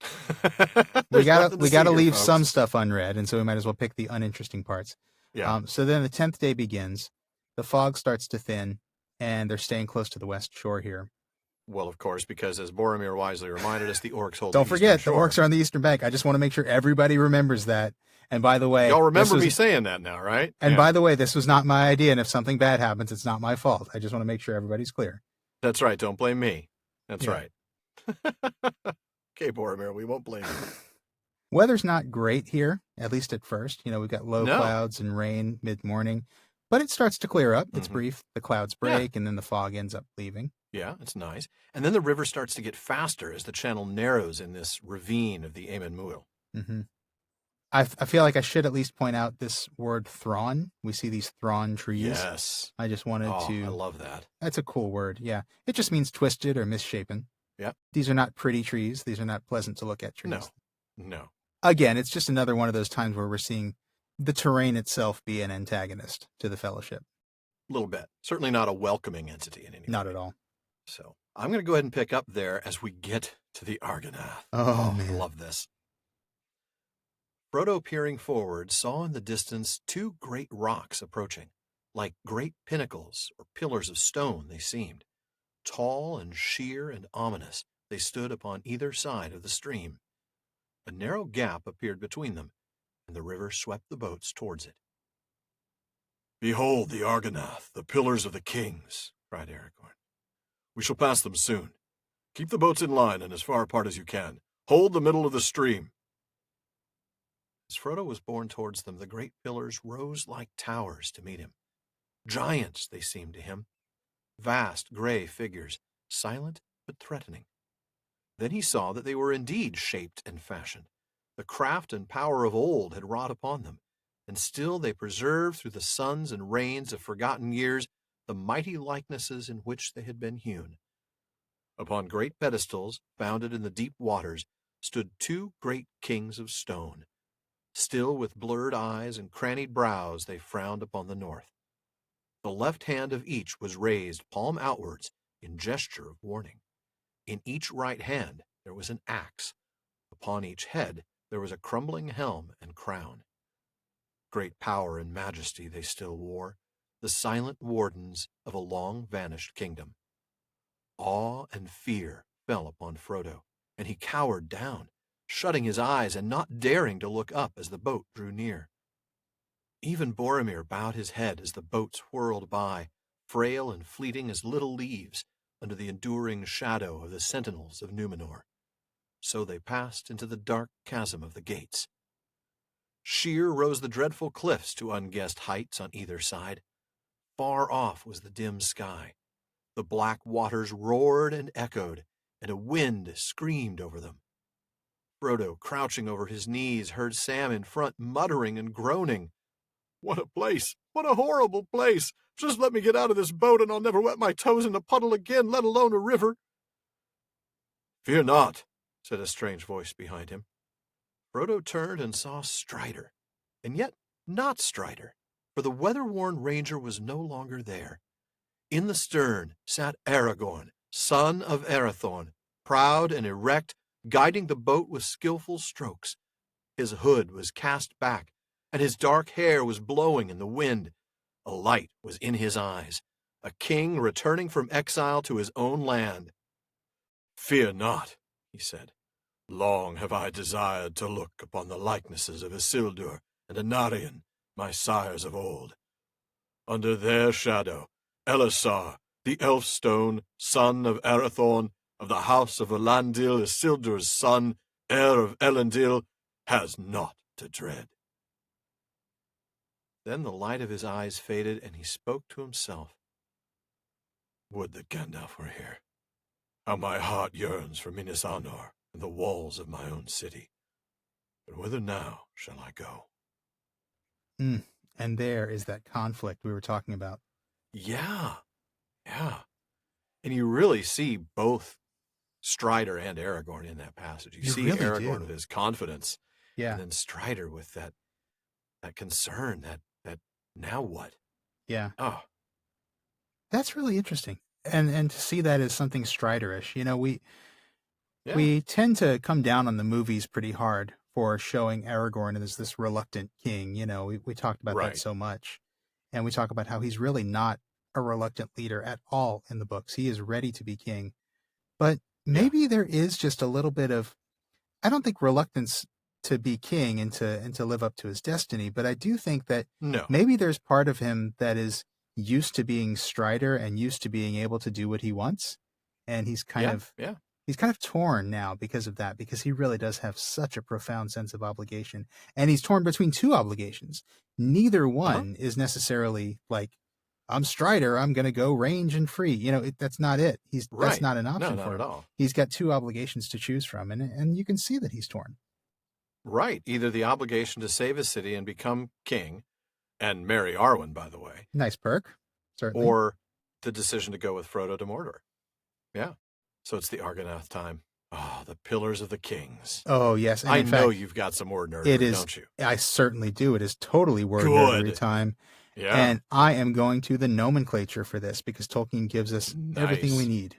B: we gotta leave some stuff unread, and so we might as well pick the uninteresting parts.
A: Yeah.
B: So then the 10th day begins. The fog starts to thin, and they're staying close to the west shore here.
A: Well, of course, because as Boromir wisely reminded us, the orcs hold.
B: Don't forget, the orcs are on the eastern bank. I just want to make sure everybody remembers that. And by the way,
A: y'all remember me saying that now, right?
B: And by the way, this was not my idea. And if something bad happens, it's not my fault. I just want to make sure everybody's clear.
A: That's right. Don't blame me. That's right. Okay, Boromir, we won't blame you.
B: Weather's not great here, at least at first. We've got low clouds and rain mid-morning, but it starts to clear up. It's brief. The clouds break, and then the fog ends up leaving.
A: Yeah, it's nice. And then the river starts to get faster as the channel narrows in this ravine of the Aemon Muil.
B: Mm-hmm. I feel like I should at least point out this word thrawn. We see these thrawn trees.
A: Yes.
B: I just wanted to...
A: I love that.
B: That's a cool word, yeah. It just means twisted or misshapen.
A: Yeah.
B: These are not pretty trees. These are not pleasant to look at trees.
A: No.
B: Again, it's just another one of those times where we're seeing the terrain itself be an antagonist to the Fellowship.
A: A little bit. Certainly not a welcoming entity in any way.
B: Not at all.
A: So I'm going to go ahead and pick up there as we get to the Argonath.
B: Oh man.
A: I love this. Frodo, peering forward, saw in the distance 2 great rocks approaching. Like great pinnacles or pillars of stone they seemed. Tall and sheer and ominous, they stood upon either side of the stream. A narrow gap appeared between them, and the river swept the boats towards it. "Behold the Argonath, the pillars of the kings," cried Aragorn. "We shall pass them soon. Keep the boats in line and as far apart as you can. Hold the middle of the stream." As Frodo was borne towards them, the great pillars rose like towers to meet him. Giants they seemed to him, vast gray figures, silent but threatening. Then he saw that they were indeed shaped and fashioned. The craft and power of old had wrought upon them, and still they preserved through the suns and rains of forgotten years the mighty likenesses in which they had been hewn. Upon great pedestals, founded in the deep waters, stood two great kings of stone. Still with blurred eyes and crannied brows they frowned upon the north. The left hand of each was raised palm outwards in gesture of warning. In each right hand there was an axe. Upon each head there was a crumbling helm and crown. Great power and majesty they still wore, the silent wardens of a long-vanished kingdom. Awe and fear fell upon Frodo, and he cowered down, shutting his eyes and not daring to look up as the boat drew near. Even Boromir bowed his head as the boats whirled by, frail and fleeting as little leaves under the enduring shadow of the sentinels of Númenor. So they passed into the dark chasm of the gates. Sheer rose the dreadful cliffs to unguessed heights on either side. Far off was the dim sky. The black waters roared and echoed, and a wind screamed over them. Frodo, crouching over his knees, heard Sam in front muttering and groaning. "What a place! What a horrible place! Just let me get out of this boat and I'll never wet my toes in a puddle again, let alone a river." "Fear not," said a strange voice behind him. Frodo turned and saw Strider, and yet not Strider, for the weather-worn ranger was no longer there. In the stern sat Aragorn, son of Arathorn, proud and erect, guiding the boat with skillful strokes. His hood was cast back, and his dark hair was blowing in the wind. A light was in his eyes, a king returning from exile to his own land. "Fear not," he said. "Long have I desired to look upon the likenesses of Isildur and Anarion, my sires of old. Under their shadow, Elisar, the Elf-stone, son of Arathorn, of the house of Elandil, Isildur's son, heir of Elendil, has naught to dread." Then the light of his eyes faded, and he spoke to himself. "Would that Gandalf were here. How my heart yearns for Minas Anor and the walls of my own city. But whither now shall I go?"
B: And there is that conflict we were talking about.
A: Yeah. And you really see both Strider and Aragorn in that passage. You see
B: really
A: Aragorn
B: do.
A: with his confidence,
B: Yeah.
A: and then Strider with that concern, that now what?
B: Yeah.
A: Oh,
B: That's really interesting. And to see that as something Striderish. You know, we tend to come down on the movies pretty hard for showing Aragorn as this reluctant king. You know, we talked about that so much. And we talk about how he's really not a reluctant leader at all in the books. He is ready to be king. But maybe there is just a little bit of, I don't think reluctance to be king and to live up to his destiny, but I do think that maybe there's part of him that is used to being Strider and used to being able to do what he wants. And he's kind of torn now because of that, because he really does have such a profound sense of obligation. And he's torn between two obligations. Neither one is necessarily like, I'm Strider, I'm going to go range and free. You know, that's not it. That's not an option for him.
A: At all.
B: He's got two obligations to choose from, and you can see that he's torn.
A: Right. Either the obligation to save his city and become king, and marry Arwen, by the way.
B: Nice perk, certainly.
A: Or the decision to go with Frodo to Mordor. Yeah. So it's the Argonath time. Oh, the Pillars of the Kings.
B: Oh, yes. And
A: I know you've got some word nerdery, don't you?
B: I certainly do. It is totally word nerdery time.
A: Yeah.
B: And I am going to the nomenclature for this because Tolkien gives us everything we need.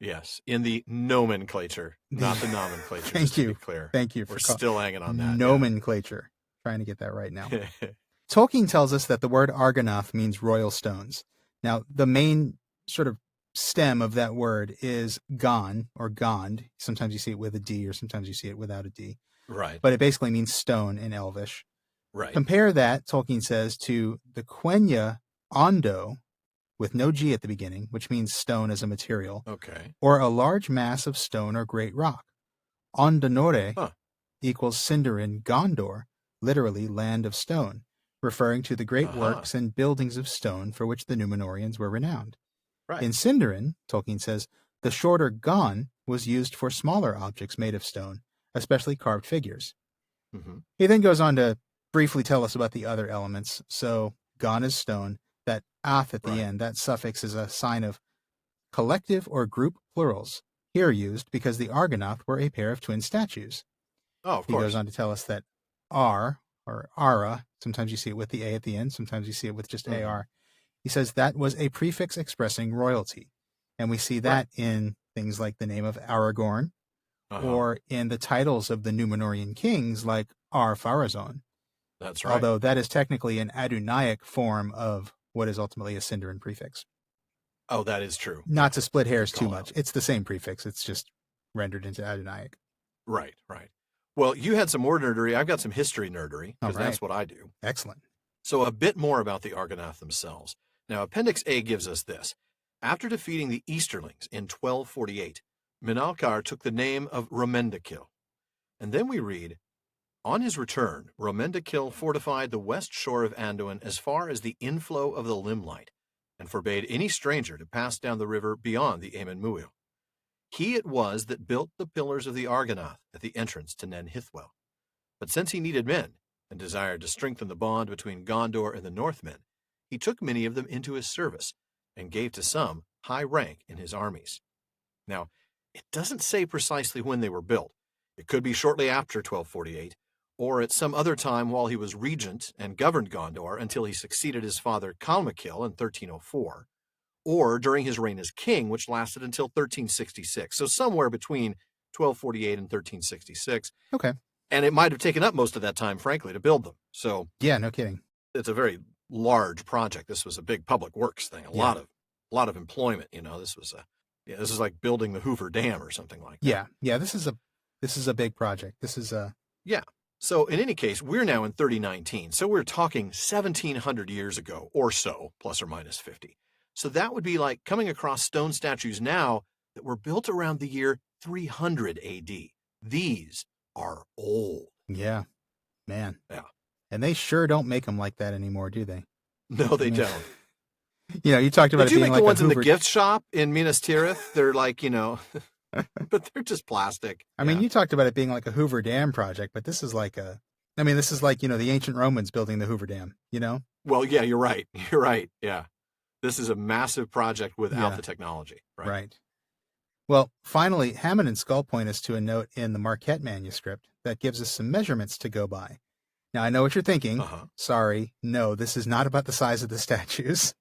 A: Yes, in the nomenclature, not the nomenclature.
B: Thank you.
A: To be clear.
B: Thank you.
A: We're still hanging on that.
B: Nomenclature. Trying to get that right now. Tolkien tells us that the word Argonath means royal stones. Now, the main sort of stem of that word is gon or gond. Sometimes you see it with a D or sometimes you see it without a D.
A: Right.
B: But it basically means stone in Elvish.
A: Right.
B: Compare that, Tolkien says, to the Quenya Ondo, with no G at the beginning, which means stone as a material,
A: Okay.
B: or a large mass of stone or great rock. Ondonore equals Sindarin Gondor, literally land of stone, referring to the great works and buildings of stone for which the Númenóreans were renowned.
A: Right.
B: In Sindarin, Tolkien says, the shorter gon was used for smaller objects made of stone, especially carved figures.
A: Mm-hmm.
B: He then goes on to briefly tell us about the other elements. So gon is stone. That ath at the end, that suffix is a sign of collective or group plurals, here used because the Argonath were a pair of twin statues.
A: Oh, of course.
B: He goes on to tell us that ar, or ara, sometimes you see it with the A at the end, sometimes you see it with just AR. He says that was a prefix expressing royalty. And we see that in things like the name of Aragorn, or in the titles of the Númenórean kings like Ar-Pharazôn.
A: That's right.
B: Although that is technically an Adunaic form of what is ultimately a Sindarin prefix.
A: Oh, that is true.
B: Not to split hairs too much. It's the same prefix. It's just rendered into Adunaic.
A: Right, right. Well, you had some more nerdery. I've got some history nerdery, because that's what I do.
B: Excellent.
A: So a bit more about the Argonath themselves. Now, Appendix A gives us this. After defeating the Easterlings in 1248, Minalcar took the name of Romendakil. And then we read, on his return, Romendakil fortified the west shore of Anduin as far as the inflow of the Limelight, and forbade any stranger to pass down the river beyond the Eamon Muil. He it was that built the pillars of the Argonath at the entrance to Nen Hithwel. But since he needed men, and desired to strengthen the bond between Gondor and the Northmen, he took many of them into his service, and gave to some high rank in his armies. Now, it doesn't say precisely when they were built. It could be shortly after 1248, or at some other time while he was regent and governed Gondor until he succeeded his father Calmakil in 1304, or during his reign as king, which lasted until 1366. So somewhere between 1248 and 1366.
B: Okay.
A: And it might have taken up most of that time, frankly, to build them. So
B: yeah, no kidding.
A: It's a very large project. This was a big public works thing. A lot of employment. You know, this was this is like building the Hoover Dam or something like that.
B: Yeah. This is a big project. This is a
A: So in any case, we're now in 3019. So we're talking 1700 years ago or so, plus or minus 50. So that would be like coming across stone statues now that were built around the year 300 AD. These are old.
B: Yeah, man.
A: Yeah.
B: And they sure don't make them like that anymore, do they?
A: No, they don't.
B: You know, you talked about
A: Did
B: it
A: you
B: being
A: make
B: like
A: the ones
B: a
A: in
B: Hoover...
A: the gift shop in Minas Tirith? They're like, but they're just plastic.
B: I mean, you talked about it being like a Hoover Dam project, but this is like the ancient Romans building the Hoover Dam,
A: Well, yeah, you're right. You're right. Yeah. This is a massive project without the technology.
B: Right. Well, finally, Hammond and Skull point us to a note in the Marquette manuscript that gives us some measurements to go by. Now, I know what you're thinking. Sorry, no, this is not about the size of the statues.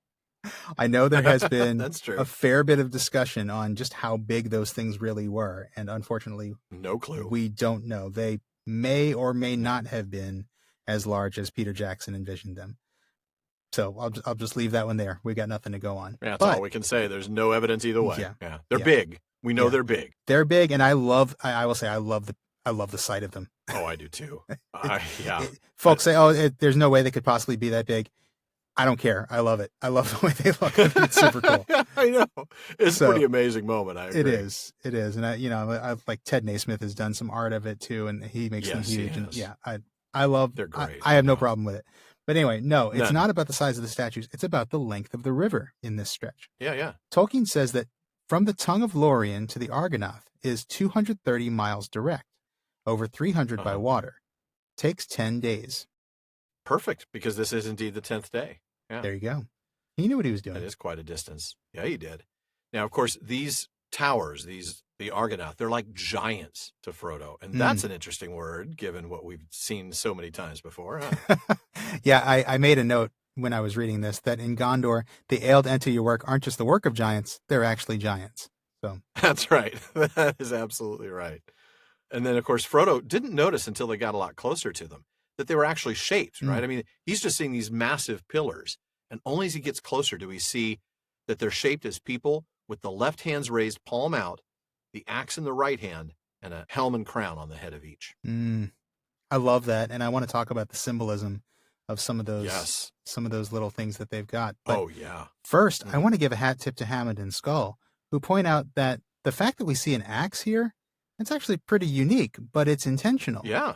B: I know there has been
A: That's true.
B: a fair bit of discussion on just how big those things really were, and unfortunately,
A: no clue.
B: We don't know. They may or may not have been as large as Peter Jackson envisioned them. So I'll just leave that one there. We got nothing to go on.
A: Yeah, that's all we can say. There's no evidence either way.
B: Yeah.
A: They're big. We know they're big.
B: They're big, and I will say I love the sight of them.
A: Oh, I do too.
B: Folks say, there's no way they could possibly be that big. I don't care. I love it. I love the way they look. It's super cool.
A: I know. It's a pretty amazing moment. I agree.
B: It is. And I like Ted Naismith has done some art of it too, and he makes them huge. And I love.
A: They're great.
B: I have no problem with it. But anyway, no, it's not about the size of the statues. It's about the length of the river in this stretch.
A: Yeah.
B: Tolkien says that from the tongue of Lórien to the Argonath is 230 miles direct, over 300 by water. Takes 10 days.
A: Perfect, because this is indeed the 10th day. Yeah.
B: There you go. He knew what he was doing.
A: That is quite a distance. Yeah, he did. Now, of course, these towers, the Argonath, they're like giants to Frodo. And that's an interesting word, given what we've seen so many times before. Huh?
B: Yeah, I made a note when I was reading this that in Gondor, the Aeld enter your work aren't just the work of giants, they're actually giants. So
A: that's right. That is absolutely right. And then, of course, Frodo didn't notice until they got a lot closer to them that they were actually shaped, right? I mean, he's just seeing these massive pillars, and only as he gets closer do we see that they're shaped as people with the left hands raised palm out, the axe in the right hand, and a helm and crown on the head of each.
B: I love that, and I want to talk about the symbolism of some of those little things that they've got. But first, I want to give a hat tip to Hammond and Skull, who point out that the fact that we see an axe here, it's actually pretty unique, but it's intentional.
A: Yeah.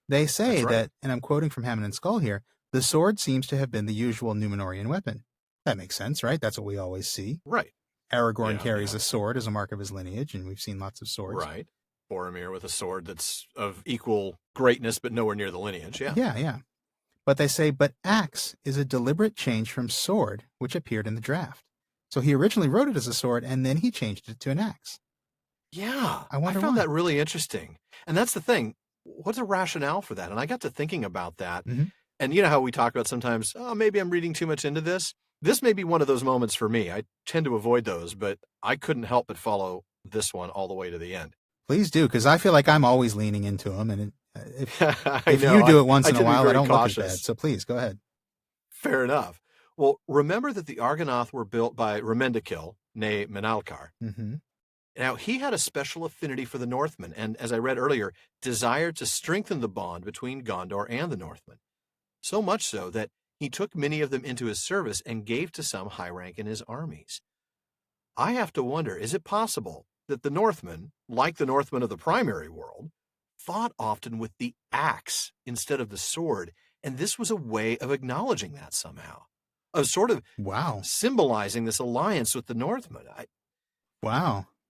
B: They say that, and I'm quoting from Hammond and Skull here, the sword seems to have been the usual Númenórean weapon. That makes sense, right? That's what we always see.
A: Right.
B: Aragorn carries a sword as a mark of his lineage, and we've seen lots of swords.
A: Right. Boromir with a sword that's of equal greatness, but nowhere near the lineage. Yeah.
B: Yeah. But they say, but axe is a deliberate change from sword, which appeared in the draft. So he originally wrote it as a sword, and then he changed it to an axe.
A: Yeah. I found that really interesting. And that's the thing. What's a rationale for that? And I got to thinking about that. And you know how we talk about sometimes, oh, maybe I'm reading too much into this. This may be one of those moments for me. I tend to avoid those, but I couldn't help but follow this one all the way to the end.
B: Please do, because I feel like I'm always leaning into them. And if you do it once in a while, I don't look as bad. So please, go ahead.
A: Fair enough. Well, remember that the Argonath were built by Remendikil, née Menalkar. Now, he had a special affinity for the Northmen, and as I read earlier, desired to strengthen the bond between Gondor and the Northmen. So much so that he took many of them into his service and gave to some high rank in his armies. I have to wonder, is it possible that the Northmen, like the Northmen of the primary world, fought often with the axe instead of the sword, and this was a way of acknowledging that somehow, of sort of symbolizing this alliance with the Northmen?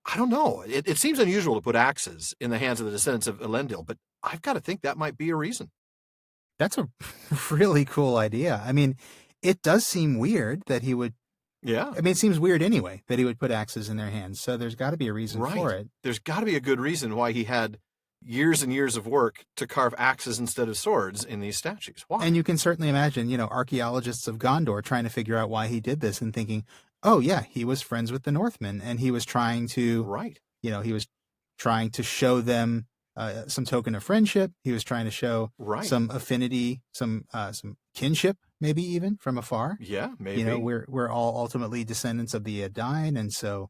A: I don't know. It seems unusual to put axes in the hands of the descendants of Elendil, but I've got to think that might be a reason.
B: That's a really cool idea. I mean, it does seem weird that he would. Yeah. I mean, it seems weird anyway that he would put axes in their hands. So there's got to be a reason for it.
A: There's got to be a good reason why he had years and years of work to carve axes instead of swords in these statues. Why?
B: And you can certainly imagine, archaeologists of Gondor trying to figure out why he did this and thinking, oh, yeah, he was friends with the Northmen and he was trying to, he was trying to show them some token of friendship. He was trying to show some affinity, some kinship, maybe even from afar.
A: Yeah, maybe.
B: We're all ultimately descendants of the Edain, and so,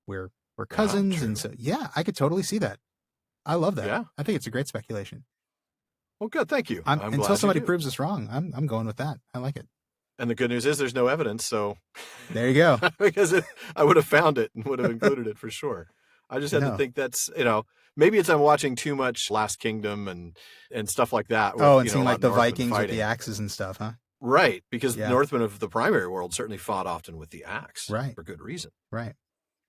B: we're cousins, and so I could totally see that. I love that. Yeah. I think it's a great speculation.
A: Well, good. Thank you.
B: Until somebody proves us wrong, I'm going with that. I like it.
A: And the good news is there's no evidence, so
B: there you go.
A: Because I would have found it and would have included it for sure. I just had to think that's, maybe it's I'm watching too much Last Kingdom and stuff like that.
B: With, and seeing like the Vikings with the axes and stuff, huh?
A: Right, because the Northmen of the primary world certainly fought often with the axe, for good reason.
B: Right.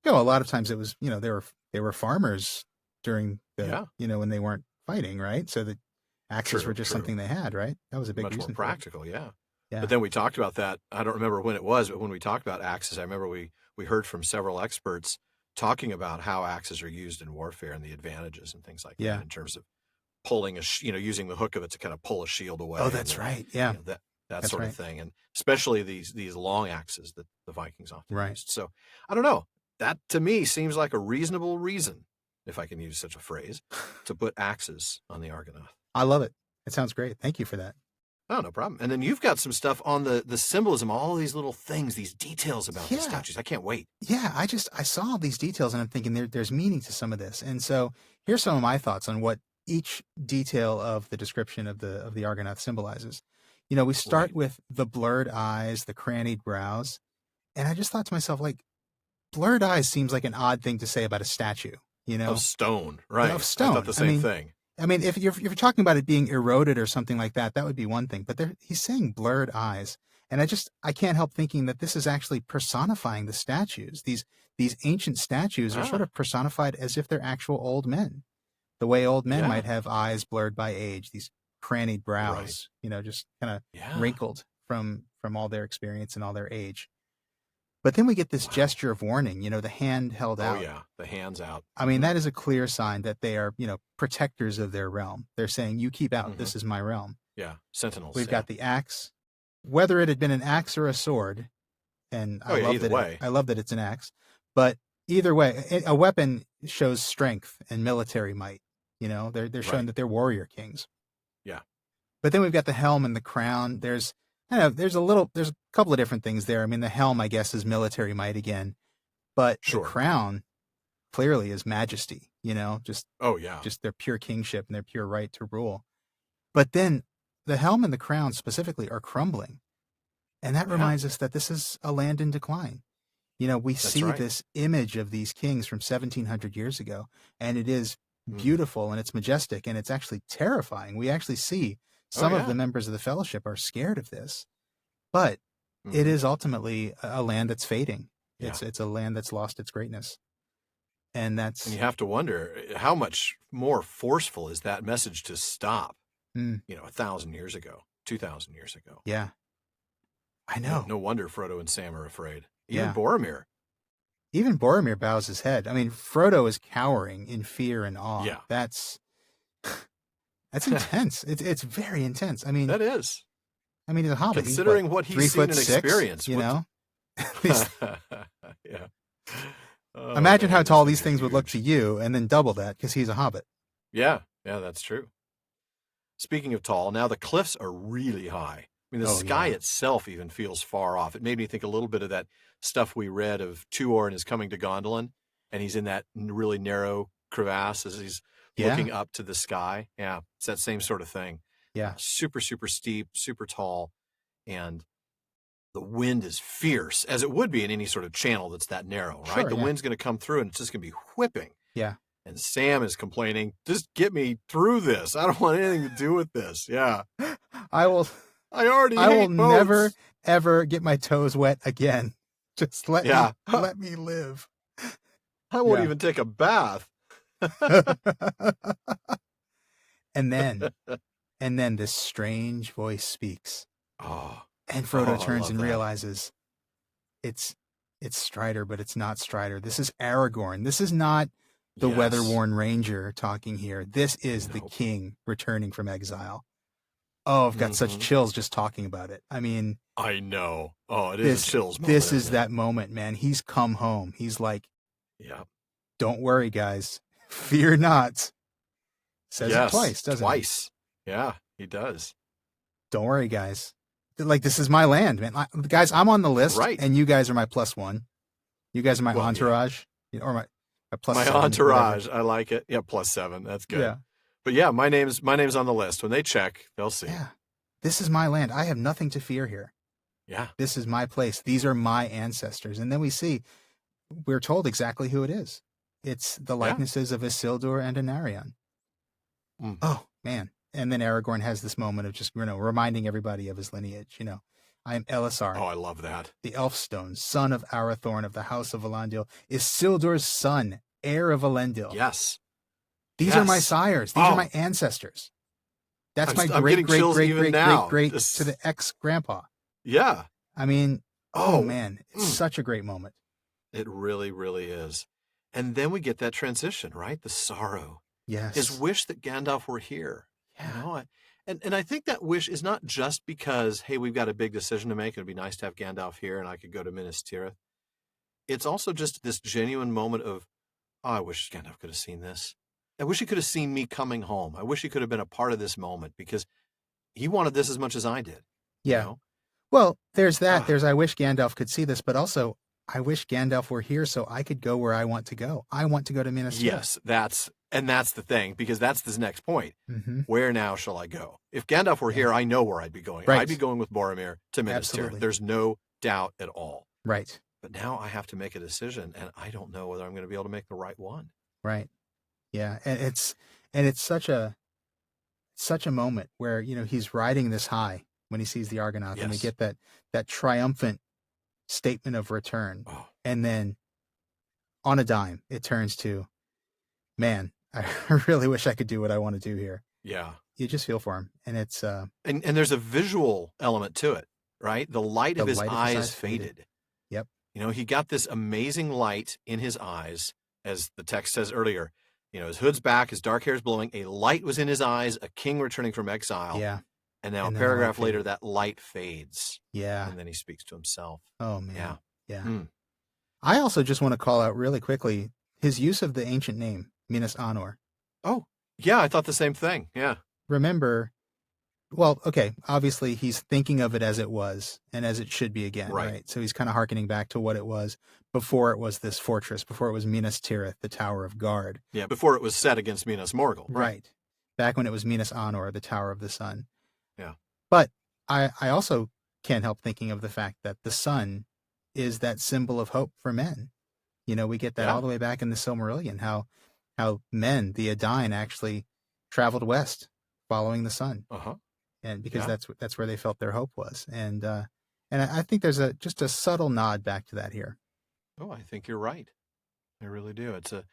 B: A lot of times it was, they were farmers during the, when they weren't fighting, right? So the axes were just something they had, right? That was a big reason.
A: Much more practical, yeah. But then we talked about that. I don't remember when it was, but when we talked about axes, I remember we heard from several experts talking about how axes are used in warfare and the advantages and things like that in terms of pulling using the hook of it to kind of pull a shield away.
B: Oh, that's right. Yeah.
A: That sort of thing. And especially these long axes that the Vikings often used. So I don't know. That to me seems like a reasonable reason, if I can use such a phrase, to put axes on the Argonath.
B: I love it. It sounds great. Thank you for that.
A: Oh, no problem. And then you've got some stuff on the symbolism, all these little things, these details about the statues. I can't wait.
B: Yeah, I saw all these details and I'm thinking there's meaning to some of this. And so here's some of my thoughts on what each detail of the description of the Argonath symbolizes. We start with the blurred eyes, the crannied brows. And I just thought to myself, like, blurred eyes seems like an odd thing to say about a statue,
A: Of stone, right.
B: Of stone.
A: I thought the same thing.
B: I mean, if you're talking about it being eroded or something like that, that would be one thing. But he's saying blurred eyes. And I can't help thinking that this is actually personifying the statues. These ancient statues are sort of personified as if they're actual old men. The way old men might have eyes blurred by age, these crannied brows, just kind of wrinkled from all their experience and all their age. But then we get this gesture of warning, the hand held out.
A: Oh, yeah, the hand's out.
B: I mean, that is a clear sign that they are, protectors of their realm. They're saying, you keep out, this is my realm.
A: Yeah, sentinels.
B: We've got the axe. Whether it had been an axe or a sword, and I love that it's an axe, but either way, a weapon shows strength and military might. They're showing that they're warrior kings.
A: Yeah.
B: But then we've got the helm and the crown. There's a couple of different things there. I mean, the helm, I guess, is military might again, but the
A: Sure.
B: crown clearly is majesty, just
A: Oh, yeah.
B: just their pure kingship and their pure right to rule. But then the helm and the crown specifically are crumbling. And that reminds us that this is a land in decline. We see
A: right.
B: this image of these kings from 1700 years ago, and it is beautiful and it's majestic and it's actually terrifying. We actually see some of the members of the fellowship are scared of this, but it is ultimately a land that's fading.
A: Yeah.
B: It's a land that's lost its greatness. And
A: you have to wonder how much more forceful is that message to stop, 1,000 years ago, 2,000 years ago.
B: Yeah. I know.
A: No wonder Frodo and Sam are afraid.
B: Yeah.
A: Even
B: Boromir bows his head. I mean, Frodo is cowering in fear and awe.
A: Yeah.
B: That's intense. It's very intense. I mean,
A: that is.
B: I mean, he's a hobbit.
A: Considering what he's seen and
B: 3'6",
A: experienced,
B: Yeah.
A: Oh,
B: imagine
A: man,
B: how tall these things would look to you, and then double that because he's a hobbit.
A: Yeah, that's true. Speaking of tall, now the cliffs are really high. I mean, the sky itself even feels far off. It made me think a little bit of that stuff we read of Tuorn is coming to Gondolin, and he's in that really narrow crevasse as he's looking up to the sky. Yeah, it's that same sort of thing.
B: Yeah.
A: Super, super steep, super tall, and the wind is fierce, as it would be in any sort of channel that's that narrow, right?
B: Sure,
A: the wind's going to come through, and it's just going to be whipping.
B: Yeah.
A: And Sam is complaining, just get me through this. I don't want anything to do with this. Yeah. I will
B: never, ever get my toes wet again. Just let me live.
A: I won't even take a bath.
B: And then this strange voice speaks.
A: Oh.
B: And Frodo turns and realizes it's Strider, but it's not Strider. This is Aragorn. This is not the weather-worn ranger talking here. This is the king returning from exile. Oh, I've got such chills just talking about it. I mean,
A: I know. Oh, it is a chills moment.
B: This is that moment, man. He's come home. He's like, don't worry, guys. Fear not. Says it twice, doesn't he?
A: Twice. Yeah, he does.
B: Don't worry, guys. Like, this is my land, man. Guys, I'm on the list, and you guys are my +1. You guys are my entourage, or my +7.
A: My entourage. Whatever. I like it. Yeah, +7. That's good. Yeah. But yeah, my name's on the list. When they check, they'll see.
B: Yeah. This is my land. I have nothing to fear here.
A: Yeah.
B: This is my place. These are my ancestors. And then we're told exactly who it is. It's the likenesses of Isildur and Anarion. Oh, man. And then Aragorn has this moment of just, reminding everybody of his lineage. I am Elisar.
A: Oh, I love that.
B: The Elfstone, son of Arathorn of the house of Elendil, Isildur's son, heir of Elendil.
A: Yes.
B: These are my sires. These are my ancestors. That's my great to the ex-grandpa.
A: Yeah.
B: I mean, man, it's such a great moment.
A: It really, really is. And then we get that transition, right? The sorrow.
B: Yes.
A: His wish that Gandalf were here. Yeah. And I think that wish is not just because, hey, we've got a big decision to make. It'd be nice to have Gandalf here and I could go to Minas Tirith. It's also just this genuine moment of, I wish Gandalf could have seen this. I wish he could have seen me coming home. I wish he could have been a part of this moment because he wanted this as much as I did.
B: Yeah. Well, there's that. I wish Gandalf could see this, but also I wish Gandalf were here so I could go where I want to go. I want to go to Minas Tirith.
A: Yes, that's the thing, because that's this next point. Mm-hmm. Where now shall I go? If Gandalf were here, I know where I'd be going. Right. I'd be going with Boromir to Minas Tirith. There's no doubt at all.
B: Right.
A: But now I have to make a decision, and I don't know whether I'm going to be able to make the right one.
B: Right. Yeah, and it's such a moment where he's riding this high when he sees the Argonath, and we get that triumphant statement of return, and then on a dime it turns to, man, I really wish I could do what I want to do here.
A: Yeah,
B: you just feel for him, and it's
A: and there's a visual element to it, right? The light of his eyes faded.
B: Yep.
A: He got this amazing light in his eyes, as the text says earlier. His hood's back, his dark hair is blowing, a light was in his eyes, a king returning from exile.
B: Yeah.
A: And now a paragraph later, that light fades.
B: Yeah.
A: And then he speaks to himself.
B: Oh, man.
A: Yeah.
B: Yeah. I also just want to call out really quickly his use of the ancient name, Minas Anor.
A: Oh, yeah, I thought the same thing. Yeah.
B: Remember, well, okay, obviously he's thinking of it as it was and as it should be again, right? So he's kind of hearkening back to what it was before it was this fortress, before it was Minas Tirith, the Tower of Guard.
A: Yeah, before it was set against Minas Morgul.
B: Right. Back when it was Minas Anor, the Tower of the Sun.
A: Yeah.
B: But I also can't help thinking of the fact that the sun is that symbol of hope for men. You know, we get that all the way back in the Silmarillion, how men, the Edain, actually traveled west following the sun. And because that's where they felt their hope was. And I think there's just a subtle nod back to that here.
A: Oh, I think you're right. I really do. It's a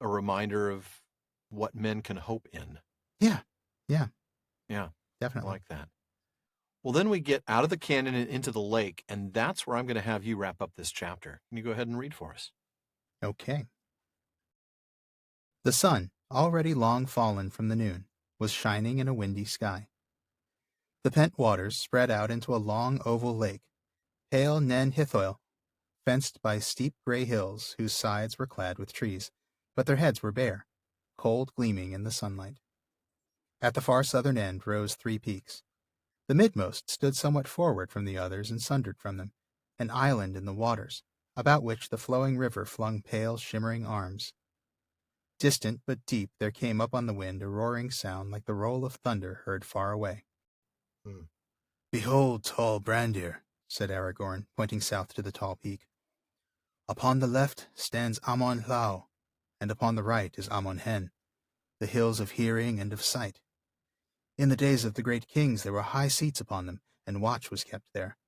A: reminder of what men can hope in.
B: Yeah.
A: I
B: Definitely.
A: like that. Well, then we get out of the canyon and into the lake, and that's where I'm going to have you wrap up this chapter. Can you go ahead and read for us?
B: Okay. The sun, already long fallen from the noon, was shining in a windy sky. The pent waters spread out into a long oval lake, pale Nen Hithoil, fenced by steep gray hills whose sides were clad with trees, but their heads were bare, cold gleaming in the sunlight. At the far southern end rose 3 peaks. The midmost stood somewhat forward from the others and sundered from them, an island in the waters, about which the flowing river flung pale, shimmering arms. Distant but deep there came up on the wind a roaring sound like the roll of thunder heard far away. "Behold tall Brandir," said Aragorn, pointing south to the tall peak. "Upon the left stands Amon Llao, and upon the right is Amon Hen, the hills of hearing and of sight. In the days of the great kings there were high seats upon them, and watch was kept there.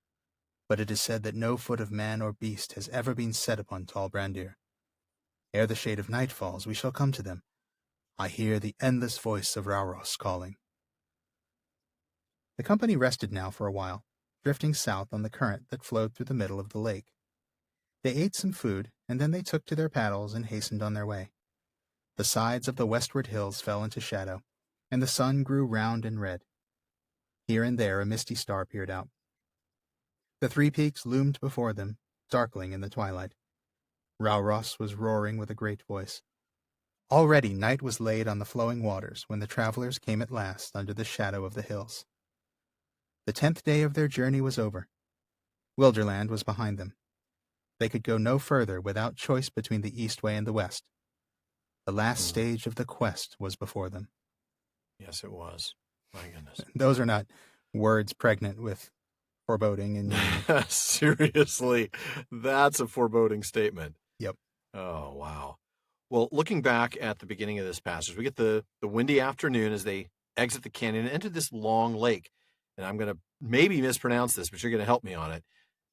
B: But it is said that no foot of man or beast has ever been set upon tall Brandir. Ere the shade of night falls, we shall come to them. I hear the endless voice of Rauros calling." The company rested now for a while, drifting south on the current that flowed through the middle of the lake. They ate some food, and then they took to their paddles and hastened on their way. The sides of the westward hills fell into shadow, and the sun grew round and red. Here and there a misty star peered out. The 3 peaks loomed before them, darkling in the twilight. Rauros was roaring with a great voice. Already night was laid on the flowing waters when the travelers came at last under the shadow of the hills. The 10th day of their journey was over. Wilderland was behind them. They could go no further without choice between the east way and the west. The last stage of the quest was before them.
A: Yes, it was. My goodness.
B: Those are not words pregnant with foreboding and
A: seriously, that's a foreboding statement.
B: Yep.
A: Oh, wow. Well, looking back at the beginning of this passage, we get the windy afternoon as they exit the canyon and enter this long lake. And I'm going to maybe mispronounce this, but you're going to help me on it.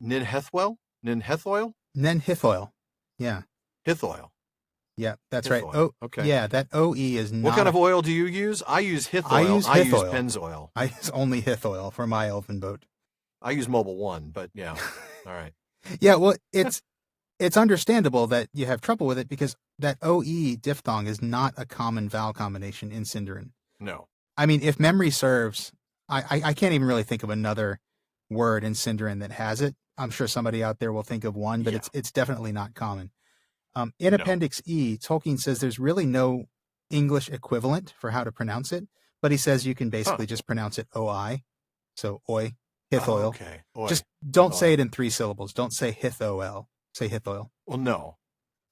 A: Ninhethwell? Ninhethoil?
B: Nenhithoil. Yeah.
A: Hithoil.
B: Yeah, that's
A: Hithoil.
B: right. Oh,
A: okay.
B: Yeah, that OE is not...
A: What kind of oil do you use? I use Hithoil.
B: I use
A: Pennzoil.
B: I use only Hithoil for my elven boat.
A: I use Mobile One, but yeah. All right.
B: Yeah, well, it's understandable that you have trouble with it because that OE diphthong is not a common vowel combination in Sindarin.
A: No.
B: I mean, if memory serves, I can't even really think of another word in Sindarin that has it. I'm sure somebody out there will think of one, but it's definitely not common. In Appendix E, Tolkien says there's really no English equivalent for how to pronounce it, but he says you can basically just pronounce it OI. So oi, Hithoil.
A: Oh, okay. Oi.
B: Just don't say it in 3 syllables. Don't say Hithoel. Say Hithoil.
A: Well, no.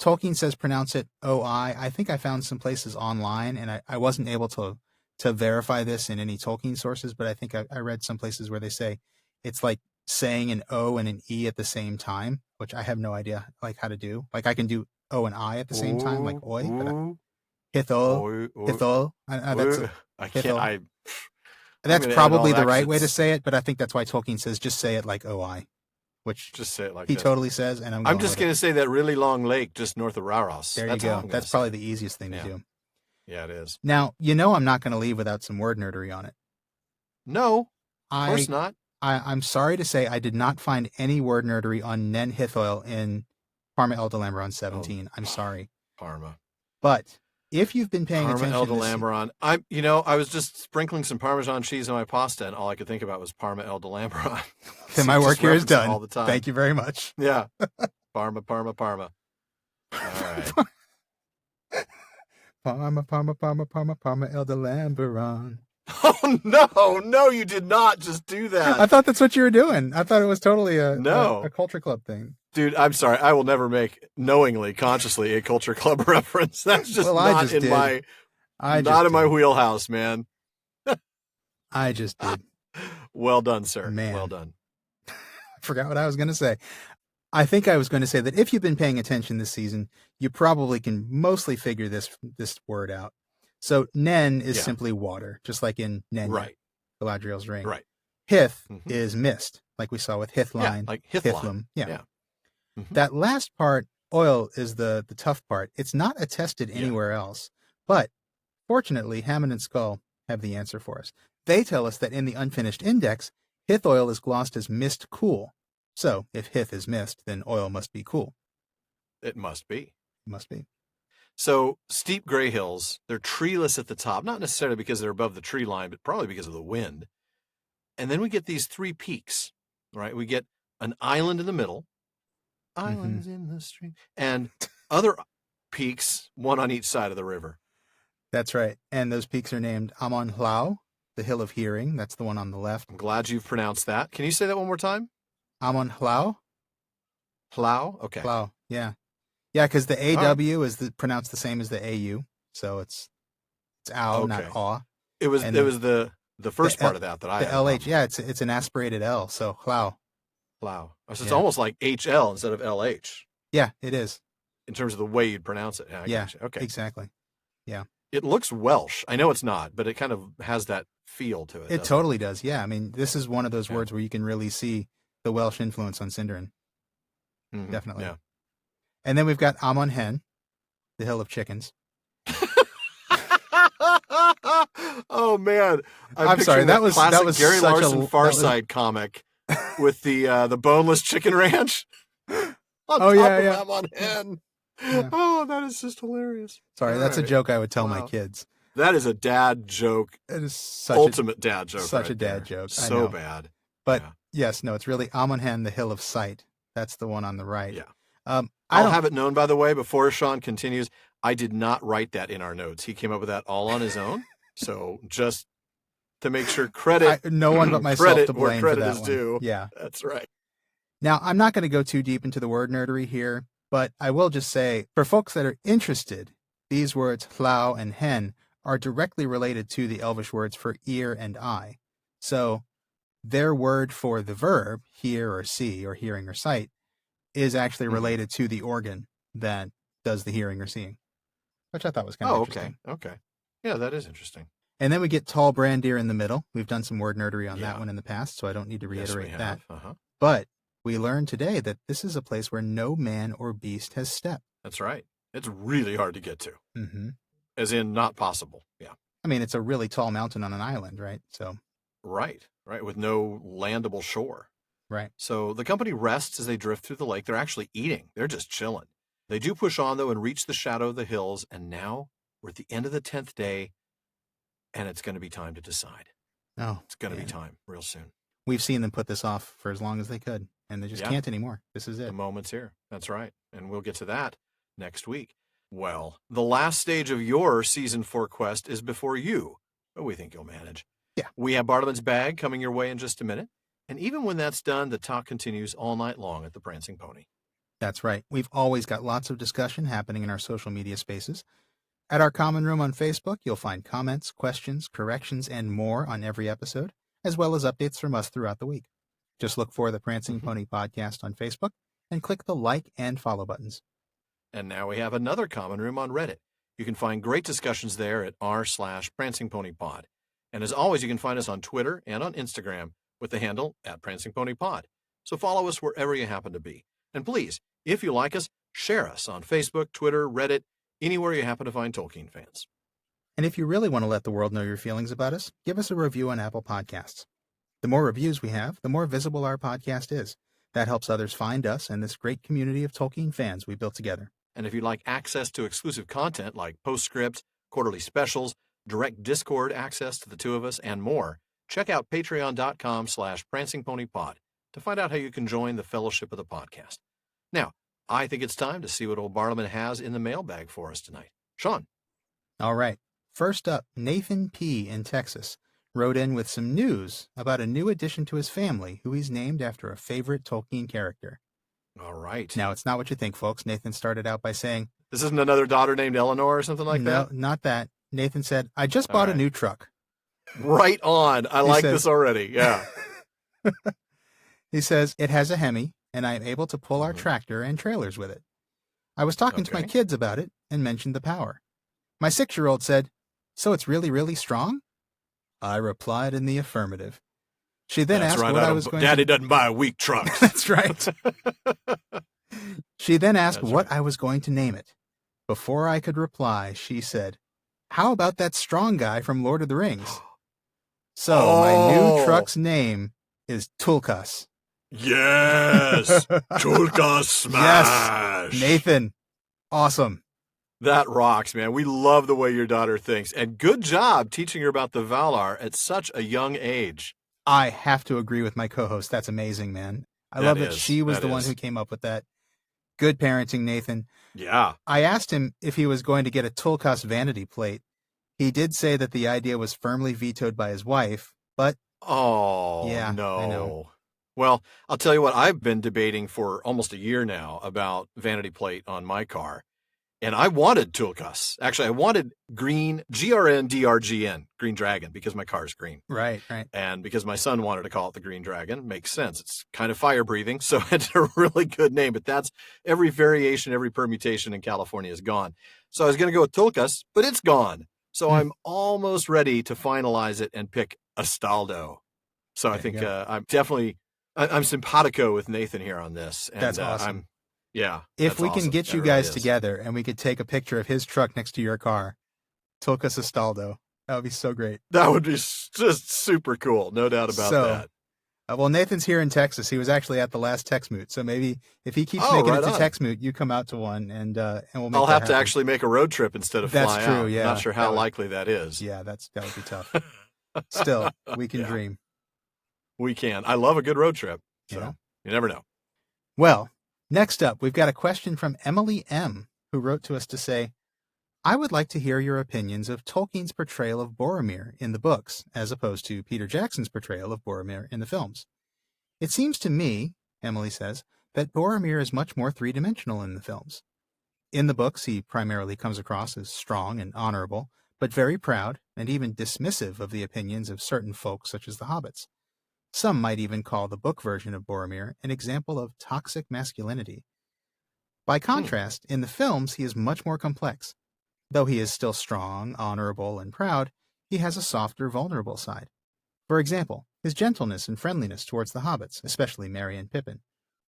B: Tolkien says pronounce it OI. I think I found some places online, and I wasn't able to verify this in any Tolkien sources, but I think I read some places where they say it's like saying an O and an E at the same time, which I have no idea like how to do. Like I can do O and I at the same time, like oi, but Hithol. That's probably the right way to say it, but I think that's why Tolkien says just say it like OI, which
A: just say it like
B: he
A: this.
B: totally says. And I'm
A: just going to say that really long lake just north of Rauros.
B: There you go. That's probably the easiest thing to do.
A: Yeah, it is.
B: Now, I'm not going to leave without some word nerdery on it.
A: No, of course not.
B: I'm sorry to say I did not find any word nerdery on Nen Hithoil in Parma Eldalambron 17. I'm sorry.
A: Parma.
B: But if you've been paying attention
A: to Eldalambron, I was just sprinkling some Parmesan cheese on my pasta, and all I could think about was Parma Eldalambron.
B: Then my work here is done. All the time. Thank you very much.
A: Yeah. Parma. All right.
B: Parma Eldalambron.
A: Oh, no, you did not just do that.
B: I thought that's what you were doing. I thought it was totally a Culture Club thing.
A: Dude, I'm sorry. I will never make knowingly, consciously a Culture Club reference. That's just not in my wheelhouse, man.
B: I just did.
A: Well done, sir.
B: Man.
A: Well done.
B: I forgot what I was going to say. I think I was going to say that if you've been paying attention this season, you probably can mostly figure this word out. So Nen is simply water, just like in Nenya,
A: right.
B: Galadriel's ring.
A: Right.
B: Hith is mist, like we saw with Hithline.
A: Yeah, like
B: Hithlum. Yeah.
A: Mm-hmm.
B: That last part, oil, is the tough part. It's not attested anywhere else. But fortunately, Hammond and Skull have the answer for us. They tell us that in the unfinished index, Hith oil is glossed as mist cool. So if Hith is mist, then oil must be cool.
A: It must be.
B: It must be.
A: So steep gray hills, they're treeless at the top, not necessarily because they're above the tree line, but probably because of the wind. And then we get these 3 peaks, right? We get an island in the middle, islands in the stream, and other peaks, one on each side of the river.
B: That's right. And those peaks are named Amon Hlau, the Hill of Hearing. That's the one on the left.
A: I'm glad you've pronounced that. Can you say that one more time?
B: Amon Hlau?
A: Hlau? Okay.
B: Hlau, yeah. Yeah, because the AW is pronounced the same as the AU, so it's ow, not aw.
A: It was the first part of that I
B: the
A: had.
B: LH, yeah, it's an aspirated L, so Hlau.
A: So it's almost like HL instead of LH.
B: Yeah, it is.
A: In terms of the way you'd pronounce it.
B: Yeah,
A: okay.
B: Exactly. Yeah.
A: It looks Welsh. I know it's not, but it kind of has that feel to it.
B: It totally does, yeah. I mean, this is one of those words where you can really see the Welsh influence on Sindarin.
A: Mm-hmm.
B: Definitely.
A: Yeah.
B: And then we've got Amon Hen, the Hill of Chickens.
A: Oh man,
B: I'm sorry. That was
A: Gary
B: such
A: Larson Far Side comic with the boneless chicken ranch.
B: Amon
A: Hen. Yeah. Oh, that is just hilarious.
B: Sorry, that's a joke I would tell my kids.
A: That is a dad joke.
B: It is such
A: ultimate dad joke.
B: Such a dad joke.
A: So bad.
B: But yes, no, it's really Amon Hen, the Hill of Sight. That's the one on the right.
A: Yeah. I'll have it known, by the way, before Sean continues, I did not write that in our notes. He came up with that all on his own. So just to make sure
B: no one but myself to blame
A: for that
B: credit
A: is
B: one.
A: Due.
B: Yeah.
A: That's right.
B: Now, I'm not going to go too deep into the word nerdery here, but I will just say, for folks that are interested, these words, hlau and hen, are directly related to the Elvish words for ear and eye. So their word for the verb, hear or see, or hearing or sight, is actually related to the organ that does the hearing or seeing, which I thought was kind of interesting.
A: Okay. Yeah, that is interesting.
B: And then we get tall brandeer in the middle. We've done some word nerdery on that one in the past, so I don't need to reiterate that. But we learned today that this is a place where no man or beast has stepped.
A: That's right. It's really hard to get to.
B: Mm-hmm.
A: As in, not possible. Yeah.
B: I mean, it's a really tall mountain on an island, right? So.
A: Right. With no landable shore.
B: Right.
A: So the company rests as they drift through the lake. They're actually eating. They're just chilling. They do push on, though, and reach the shadow of the hills. And now we're at the end of the 10th day, and it's going to be time to decide.
B: Oh,
A: it's going to be time real soon.
B: We've seen them put this off for as long as they could, and they just can't anymore. This is it.
A: The moment's here. That's right. And we'll get to that next week. Well, the last stage of your Season 4 quest is before you, but we think you'll manage.
B: Yeah.
A: We have Bartleman's Bag coming your way in just a minute. And even when that's done, the talk continues all night long at the Prancing Pony.
B: That's right. We've always got lots of discussion happening in our social media spaces. At our common room on Facebook, you'll find comments, questions, corrections, and more on every episode, as well as updates from us throughout the week. Just look for the Prancing Pony Podcast on Facebook and click the like and follow buttons.
A: And now we have another common room on Reddit. You can find great discussions there at r/PrancingPonyPod. And as always, you can find us on Twitter and on Instagram with the handle @PrancingPonyPod. So follow us wherever you happen to be. And please, if you like us, share us on Facebook, Twitter, Reddit, anywhere you happen to find Tolkien fans.
B: And if you really want to let the world know your feelings about us, give us a review on Apple Podcasts. The more reviews we have, the more visible our podcast is. That helps others find us and this great community of Tolkien fans we built together.
A: And if you'd like access to exclusive content like postscripts, quarterly specials, direct Discord access to the two of us, and more, check out patreon.com/prancingponypod to find out how you can join the fellowship of the podcast. Now, I think it's time to see what old Bartleman has in the mailbag for us tonight. Sean.
B: All right. First up, Nathan P. in Texas wrote in with some news about a new addition to his family who he's named after a favorite Tolkien character.
A: All right.
B: Now, it's not what you think, folks. Nathan started out by saying,
A: this isn't another daughter named Eleanor or something like that?
B: No, not that. Nathan said, I just bought a new truck.
A: Right on. I like this already. Yeah.
B: He says, it has a Hemi, and I am able to pull our tractor and trailers with it. I was talking to my kids about it and mentioned the power. My 6-year-old said, so it's really, really strong? I replied in the affirmative. She then asked what I was going
A: Daddy doesn't buy weak trucks.
B: That's right. She then asked what I was going to name it. Before I could reply, she said, how about that strong guy from Lord of the Rings? So my new truck's name is Tulkas.
A: Yes! Tulkas smash!
B: Yes! Nathan, awesome.
A: That rocks, man. We love the way your daughter thinks. And good job teaching her about the Valar at such a young age.
B: I have to agree with my co-host. That's amazing, man. I love that she was the one who came up with that. Good parenting, Nathan.
A: Yeah.
B: I asked him if he was going to get a Tulkas vanity plate. He did say that the idea was firmly vetoed by his wife, but...
A: Oh,
B: yeah,
A: no.
B: I know.
A: Well, I'll tell you what, I've been debating for almost a year now about vanity plate on my car. And I wanted Tulkas. Actually, I wanted green, GRN, Green Dragon, because my car is green.
B: Right.
A: And because my son wanted to call it the Green Dragon, makes sense. It's kind of fire-breathing, so it's a really good name. But that's every variation, every permutation in California is gone. So I was going to go with Tulkas, but it's gone. So I'm almost ready to finalize it and pick Astaldo. So I think I'm definitely, I'm simpatico with Nathan here on this. And,
B: that's awesome.
A: If
B: we can get you guys together and we could take a picture of his truck next to your car, Tulkas Astaldo, that would be so great.
A: That would be just super cool. No doubt about that.
B: Well, Nathan's here in Texas. He was actually at the last Texmoot. So maybe if he keeps making it to Texmoot, you come out to one and we'll make
A: I'll have to actually make a road trip instead of fly out.
B: That's true, yeah.
A: I'm not sure how likely that is.
B: Yeah, that would be tough. Still, we can dream.
A: We can. I love a good road trip. So you never know.
B: Well, next up, we've got a question from Emily M., who wrote to us to say, I would like to hear your opinions of Tolkien's portrayal of Boromir in the books, as opposed to Peter Jackson's portrayal of Boromir in the films. It seems to me, Emily says, that Boromir is much more three-dimensional in the films. In the books, he primarily comes across as strong and honorable, but very proud and even dismissive of the opinions of certain folk such as the hobbits. Some might even call the book version of Boromir an example of toxic masculinity. By contrast, in the films, he is much more complex. Though he is still strong, honorable, and proud, he has a softer, vulnerable side. For example, his gentleness and friendliness towards the hobbits, especially Merry and Pippin,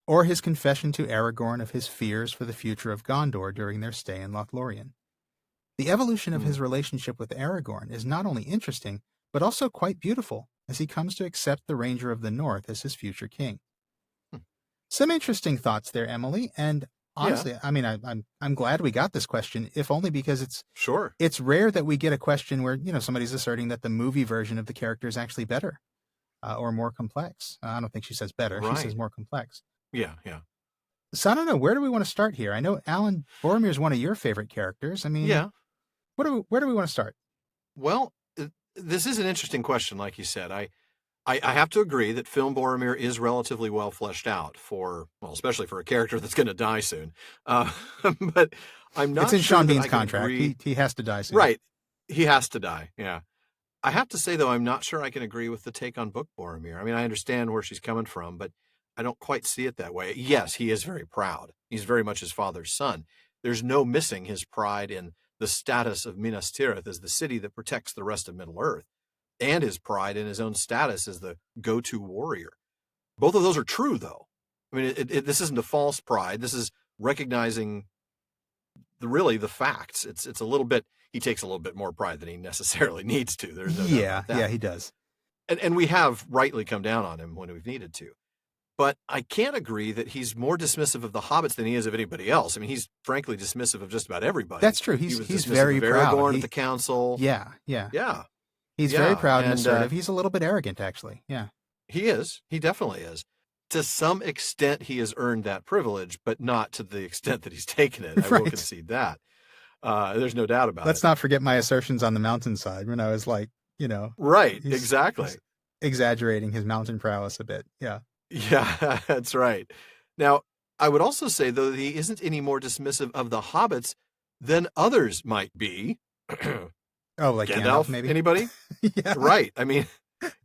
B: or his confession to Aragorn of his fears for the future of Gondor during their stay in Lórien. The evolution of his relationship with Aragorn is not only interesting, but also quite beautiful, as he comes to accept the Ranger of the North as his future king. Some interesting thoughts there, Emily, and honestly, I mean, I'm glad we got this question, if only because it's rare that we get a question where, somebody's asserting that the movie version of the character is actually better or more complex. I don't think she says better. Right. She says more complex.
A: Yeah.
B: So I don't know, where do we want to start here? I know, Alan, Boromir is one of your favorite characters. I mean, where do we want to start?
A: Well, this is an interesting question, like you said. I have to agree that film Boromir is relatively well fleshed out especially for a character that's going to die soon. But I'm not.
B: It's in Sean Bean's contract. He has to die soon.
A: Right. He has to die. Yeah. I have to say, though, I'm not sure I can agree with the take on book Boromir. I mean, I understand where she's coming from, but I don't quite see it that way. Yes, he is very proud. He's very much his father's son. There's no missing his pride in the status of Minas Tirith as the city that protects the rest of Middle-earth, and his pride in his own status as the go-to warrior. Both of those are true, though. I mean, this isn't a false pride. This is recognizing the facts. It's a little bit, he takes a little bit more pride than he necessarily needs to. There's no doubt about that.
B: Yeah, he does.
A: And we have rightly come down on him when we've needed to. But I can't agree that he's more dismissive of the hobbits than he is of anybody else. I mean, he's frankly dismissive of just about everybody.
B: That's true. He's very proud.
A: Aragorn at the council.
B: Yeah. He's very proud and assertive. He's a little bit arrogant, actually. Yeah.
A: He is. He definitely is. To some extent, he has earned that privilege, but not to the extent that he's taken it. I will concede that. There's no doubt about it.
B: Let's not forget my assertions on the mountainside when I was like,
A: Right,
B: he's,
A: exactly.
B: he's exaggerating his mountain prowess a bit. Yeah.
A: Yeah, that's right. Now, I would also say, though, that he isn't any more dismissive of the hobbits than others might be.
B: Oh, like Gandalf, maybe?
A: Anybody?
B: Yeah.
A: Right. I mean,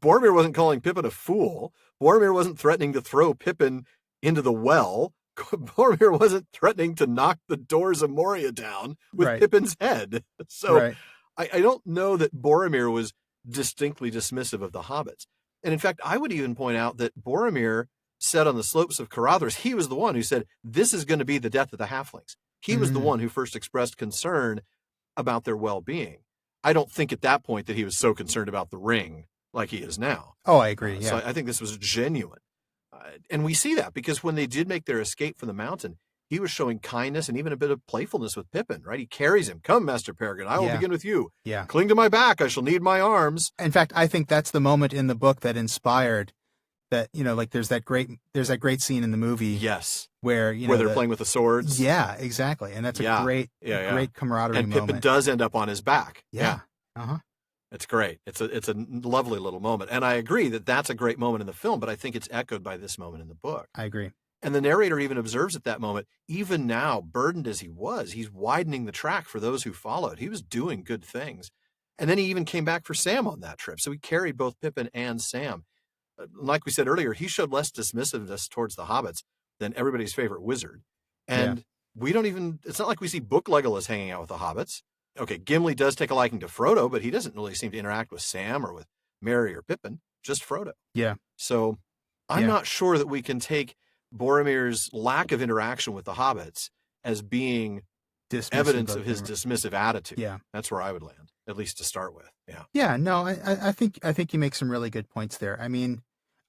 A: Boromir wasn't calling Pippin a fool. Boromir wasn't threatening to throw Pippin into the well. Boromir wasn't threatening to knock the doors of Moria down with
B: Right.
A: Pippin's head. So
B: Right.
A: I don't know that Boromir was distinctly dismissive of the hobbits. And in fact, I would even point out that Boromir said on the slopes of Caradhras, he was the one who said, this is going to be the death of the halflings. He was the one who first expressed concern about their well-being. I don't think at that point that he was so concerned about the ring like he is now.
B: Oh, I agree. Yeah.
A: So I think this was genuine. And we see that because when they did make their escape from the mountain, he was showing kindness and even a bit of playfulness with Pippin, right? He carries him. Come, Master Peregrine, I will begin with you.
B: Yeah.
A: Cling to my back. I shall need my arms.
B: In fact, I think that's the moment in the book that inspired that, like there's that great scene in the movie.
A: Yes.
B: Where,
A: where they're playing with the swords.
B: Yeah, exactly. And that's a great camaraderie
A: and
B: moment.
A: Pippin does end up on his back.
B: Yeah. Uh-huh.
A: It's great. It's a lovely little moment. And I agree that that's a great moment in the film, but I think it's echoed by this moment in the book.
B: I agree.
A: And the narrator even observes at that moment, even now, burdened as he was, he's widening the track for those who followed. He was doing good things. And then he even came back for Sam on that trip. So he carried both Pippin and Sam. Like we said earlier, he showed less dismissiveness towards the hobbits than everybody's favorite wizard. And we don't even, it's not like we see Book Legolas hanging out with the hobbits. Okay, Gimli does take a liking to Frodo, but he doesn't really seem to interact with Sam or with Merry or Pippin, just Frodo.
B: Yeah.
A: So I'm not sure that we can take Boromir's lack of interaction with the hobbits as being evidence of his dismissive attitude.
B: Yeah.
A: That's where I would land, at least to start with. Yeah.
B: Yeah, no, I think you make some really good points there. I mean,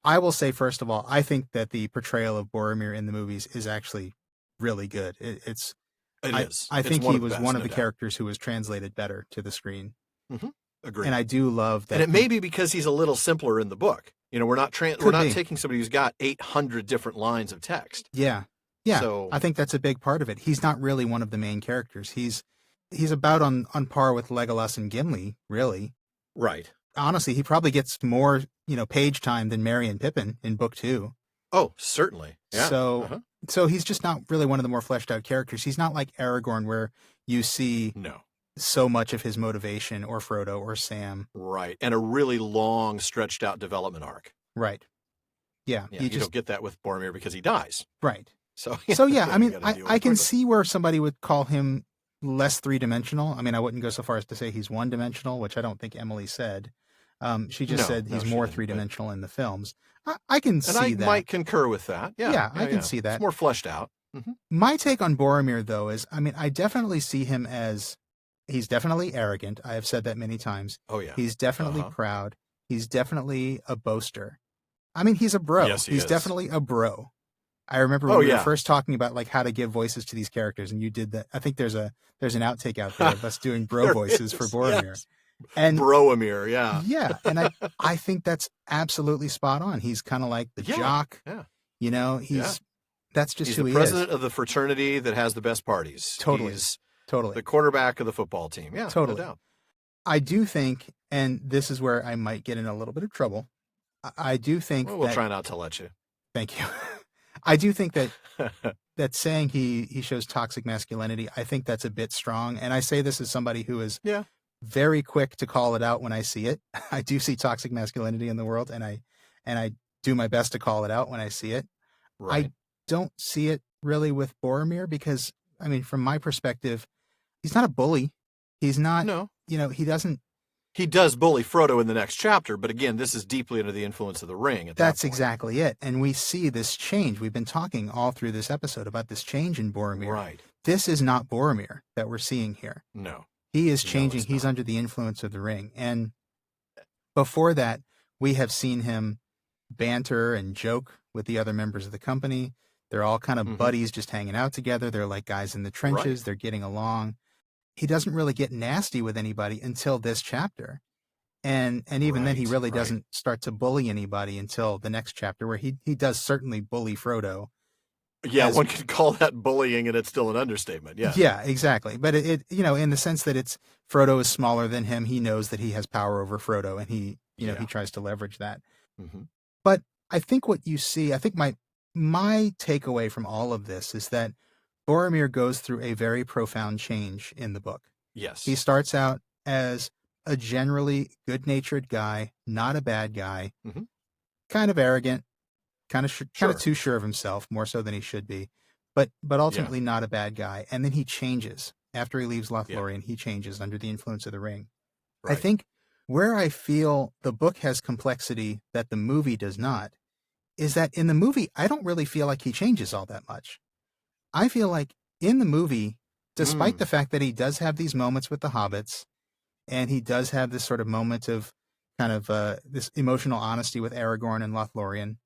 B: I will say, first of all, I think that the portrayal of Boromir in the movies is actually really good. It is. I think he was one of the characters who was translated better to the screen.
A: Mm-hmm. Agreed.
B: And I do love that.
A: And it may be because he's a little simpler in the book. We're not taking somebody who's got 800 different lines of text.
B: Yeah. Yeah.
A: So
B: I think that's a big part of it. He's not really one of the main characters. He's about on par with Legolas and Gimli, really.
A: Right.
B: Honestly, he probably gets more, page time than Merry and Pippin in book 2.
A: Oh, certainly. Yeah.
B: So he's just not really one of the more fleshed out characters. He's not like Aragorn, where you see so much of his motivation, or Frodo or Sam.
A: Right. And a really long, stretched out development arc.
B: Right. Yeah.
A: You don't get that with Boromir because he dies.
B: Right.
A: So
B: yeah, I mean, I can see where somebody would call him less three-dimensional. I mean, I wouldn't go so far as to say he's one-dimensional, which I don't think Emily said. She just said he's more three-dimensional in the films. I can see that.
A: And I might concur with that. Yeah,
B: I can see that.
A: It's more fleshed out. Mm-hmm.
B: My take on Boromir, though, is, I mean, I definitely see him as, he's definitely arrogant. I have said that many times.
A: Oh, yeah.
B: He's definitely proud. He's definitely a boaster. I mean, he's a bro.
A: Yes,
B: he's definitely a bro. I remember when we were first talking about like how to give voices to these characters, and you did that. I think there's an outtake out there of us doing bro voices for Boromir.
A: Yes.
B: And
A: Boromir, yeah.
B: Yeah, and I think that's absolutely spot on. He's kind of like the jock.
A: Yeah.
B: That's just
A: he's
B: who he is.
A: He's the president of the fraternity that has the best parties.
B: Totally.
A: He's
B: totally
A: the quarterback of the football team. Yeah,
B: totally.
A: No doubt.
B: I do think, and this is where I might get in a little bit of trouble. I do think
A: we'll try not to let you.
B: Thank you. I do think that saying he shows toxic masculinity, I think that's a bit strong. And I say this as somebody who is very quick to call it out when I see it. I do see toxic masculinity in the world, and I do my best to call it out when I see it.
A: Right.
B: I don't see it really with Boromir because, I mean, from my perspective, he's not a bully. He's not, he doesn't.
A: He does bully Frodo in the next chapter, but again, this is deeply under the influence of the ring.
B: That's exactly it. And we see this change. We've been talking all through this episode about this change in Boromir.
A: Right.
B: This is not Boromir that we're seeing here.
A: No.
B: He is changing. He's under the influence of the ring. And before that, we have seen him banter and joke with the other members of the company. They're all kind of buddies just hanging out together. They're like guys in the trenches. Right. They're getting along. He doesn't really get nasty with anybody until this chapter. And even then he really doesn't start to bully anybody until the next chapter, where he does certainly bully Frodo
A: Yeah, one could call that bullying, and it's still an understatement. Yeah.
B: Yeah, exactly. But it in the sense that it's Frodo is smaller than him, he knows that he has power over Frodo, and he tries to leverage that.
A: Mm-hmm.
B: But I think what you see, I think my takeaway from all of this is that Boromir goes through a very profound change in the book.
A: Yes.
B: He starts out as a generally good-natured guy, not a bad guy, kind of arrogant, kind of too sure of himself, more so than he should be, but ultimately not a bad guy. And then he changes after he leaves Lothlorien. He changes under the influence of the ring. Right. I think where I feel the book has complexity that the movie does not is that in the movie, I don't really feel like he changes all that much. I feel like in the movie, despite the fact that he does have these moments with the hobbits, and he does have this sort of moment of kind of this emotional honesty with Aragorn and Lothlorien.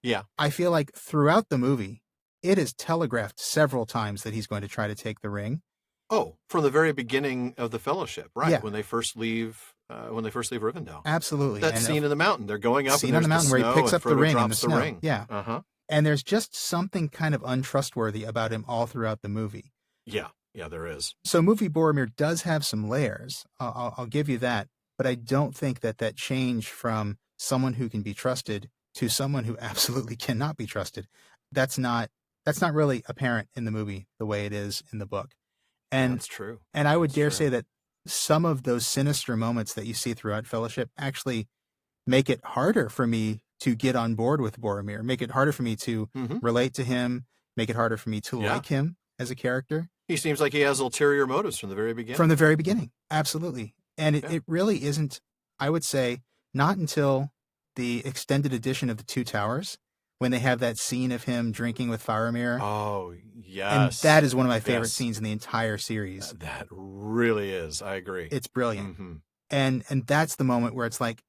A: Yeah.
B: I feel like throughout the movie, it is telegraphed several times that he's going to try to take the ring.
A: Oh, from the very beginning of the Fellowship, right?
B: Yeah.
A: When they first leave Rivendell.
B: Absolutely.
A: That scene in the mountain, they're going up.
B: Scene on the mountain where he picks up the ring in the snow.
A: Ring.
B: Yeah.
A: Uh-huh.
B: And there's just something kind of untrustworthy about him all throughout the movie.
A: Yeah. Yeah, there is.
B: So movie Boromir does have some layers. I'll give you that. But I don't think that change from someone who can be trusted to someone who absolutely cannot be trusted, that's not really apparent in the movie the way it is in the book. And
A: that's true.
B: And I would dare say that some of those sinister moments that you see throughout Fellowship actually make it harder for me to get on board with Boromir, make it harder for me to relate to him, make it harder for me to like him as a character.
A: He seems like he has ulterior motives from the very beginning.
B: From the very beginning, absolutely. And it really isn't, I would say, not until the extended edition of The Two Towers, when they have that scene of him drinking with Faramir.
A: Oh, yes.
B: And that is one of my favorite scenes in the entire series.
A: That really is. I agree.
B: It's brilliant. And that's the moment where it's like,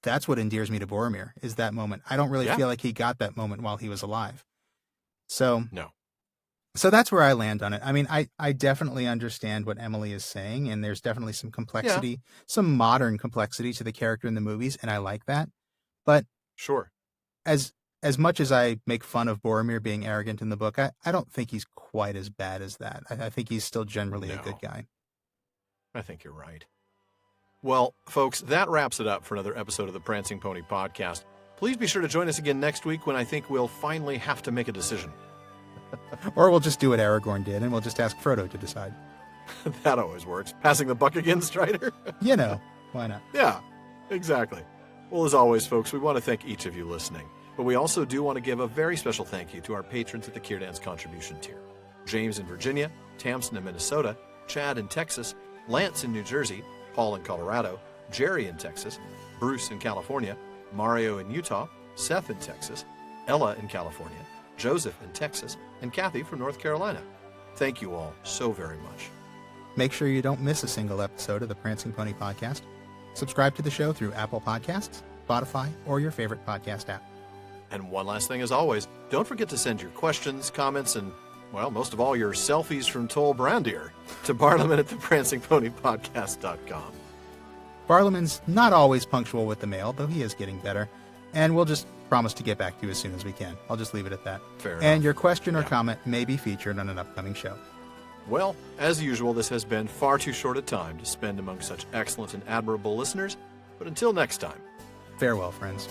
B: that's what endears me to Boromir, is that moment. I don't really feel like he got that moment while he was alive. So that's where I land on it. I mean, I definitely understand what Emily is saying, and there's definitely some complexity, some modern complexity to the character in the movies, and I like that. But as much as I make fun of Boromir being arrogant in the book, I don't think he's quite as bad as that. I think he's still generally a good guy.
A: I think you're right. Well, folks, that wraps it up for another episode of the Prancing Pony Podcast. Please be sure to join us again next week when I think we'll finally have to make a decision.
B: Or we'll just do what Aragorn did, and we'll just ask Frodo to decide.
A: That always works. Passing the buck again, Strider?
B: Why not?
A: Yeah, exactly. Well, as always, folks, we want to thank each of you listening. But we also do want to give a very special thank you to our patrons at the Kierdance contribution tier. James in Virginia, Tamsin in Minnesota, Chad in Texas, Lance in New Jersey, Paul in Colorado, Jerry in Texas, Bruce in California, Mario in Utah, Seth in Texas, Ella in California, Joseph in Texas, and Kathy from North Carolina. Thank you all so very much.
B: Make sure you don't miss a single episode of the Prancing Pony Podcast. Subscribe to the show through Apple Podcasts, Spotify, or your favorite podcast app.
A: And one last thing as always, don't forget to send your questions, comments, and, well, most of all, your selfies from Toll Brandir to Barlaman at theprancingponypodcast.com.
B: Barlaman's not always punctual with the mail, though he is getting better. And we'll just promise to get back to you as soon as we can. I'll just leave it at that.
A: Fair enough.
B: And your question or comment may be featured on an upcoming show.
A: Well, as usual, this has been far too short a time to spend among such excellent and admirable listeners. But until next time.
B: Farewell, friends.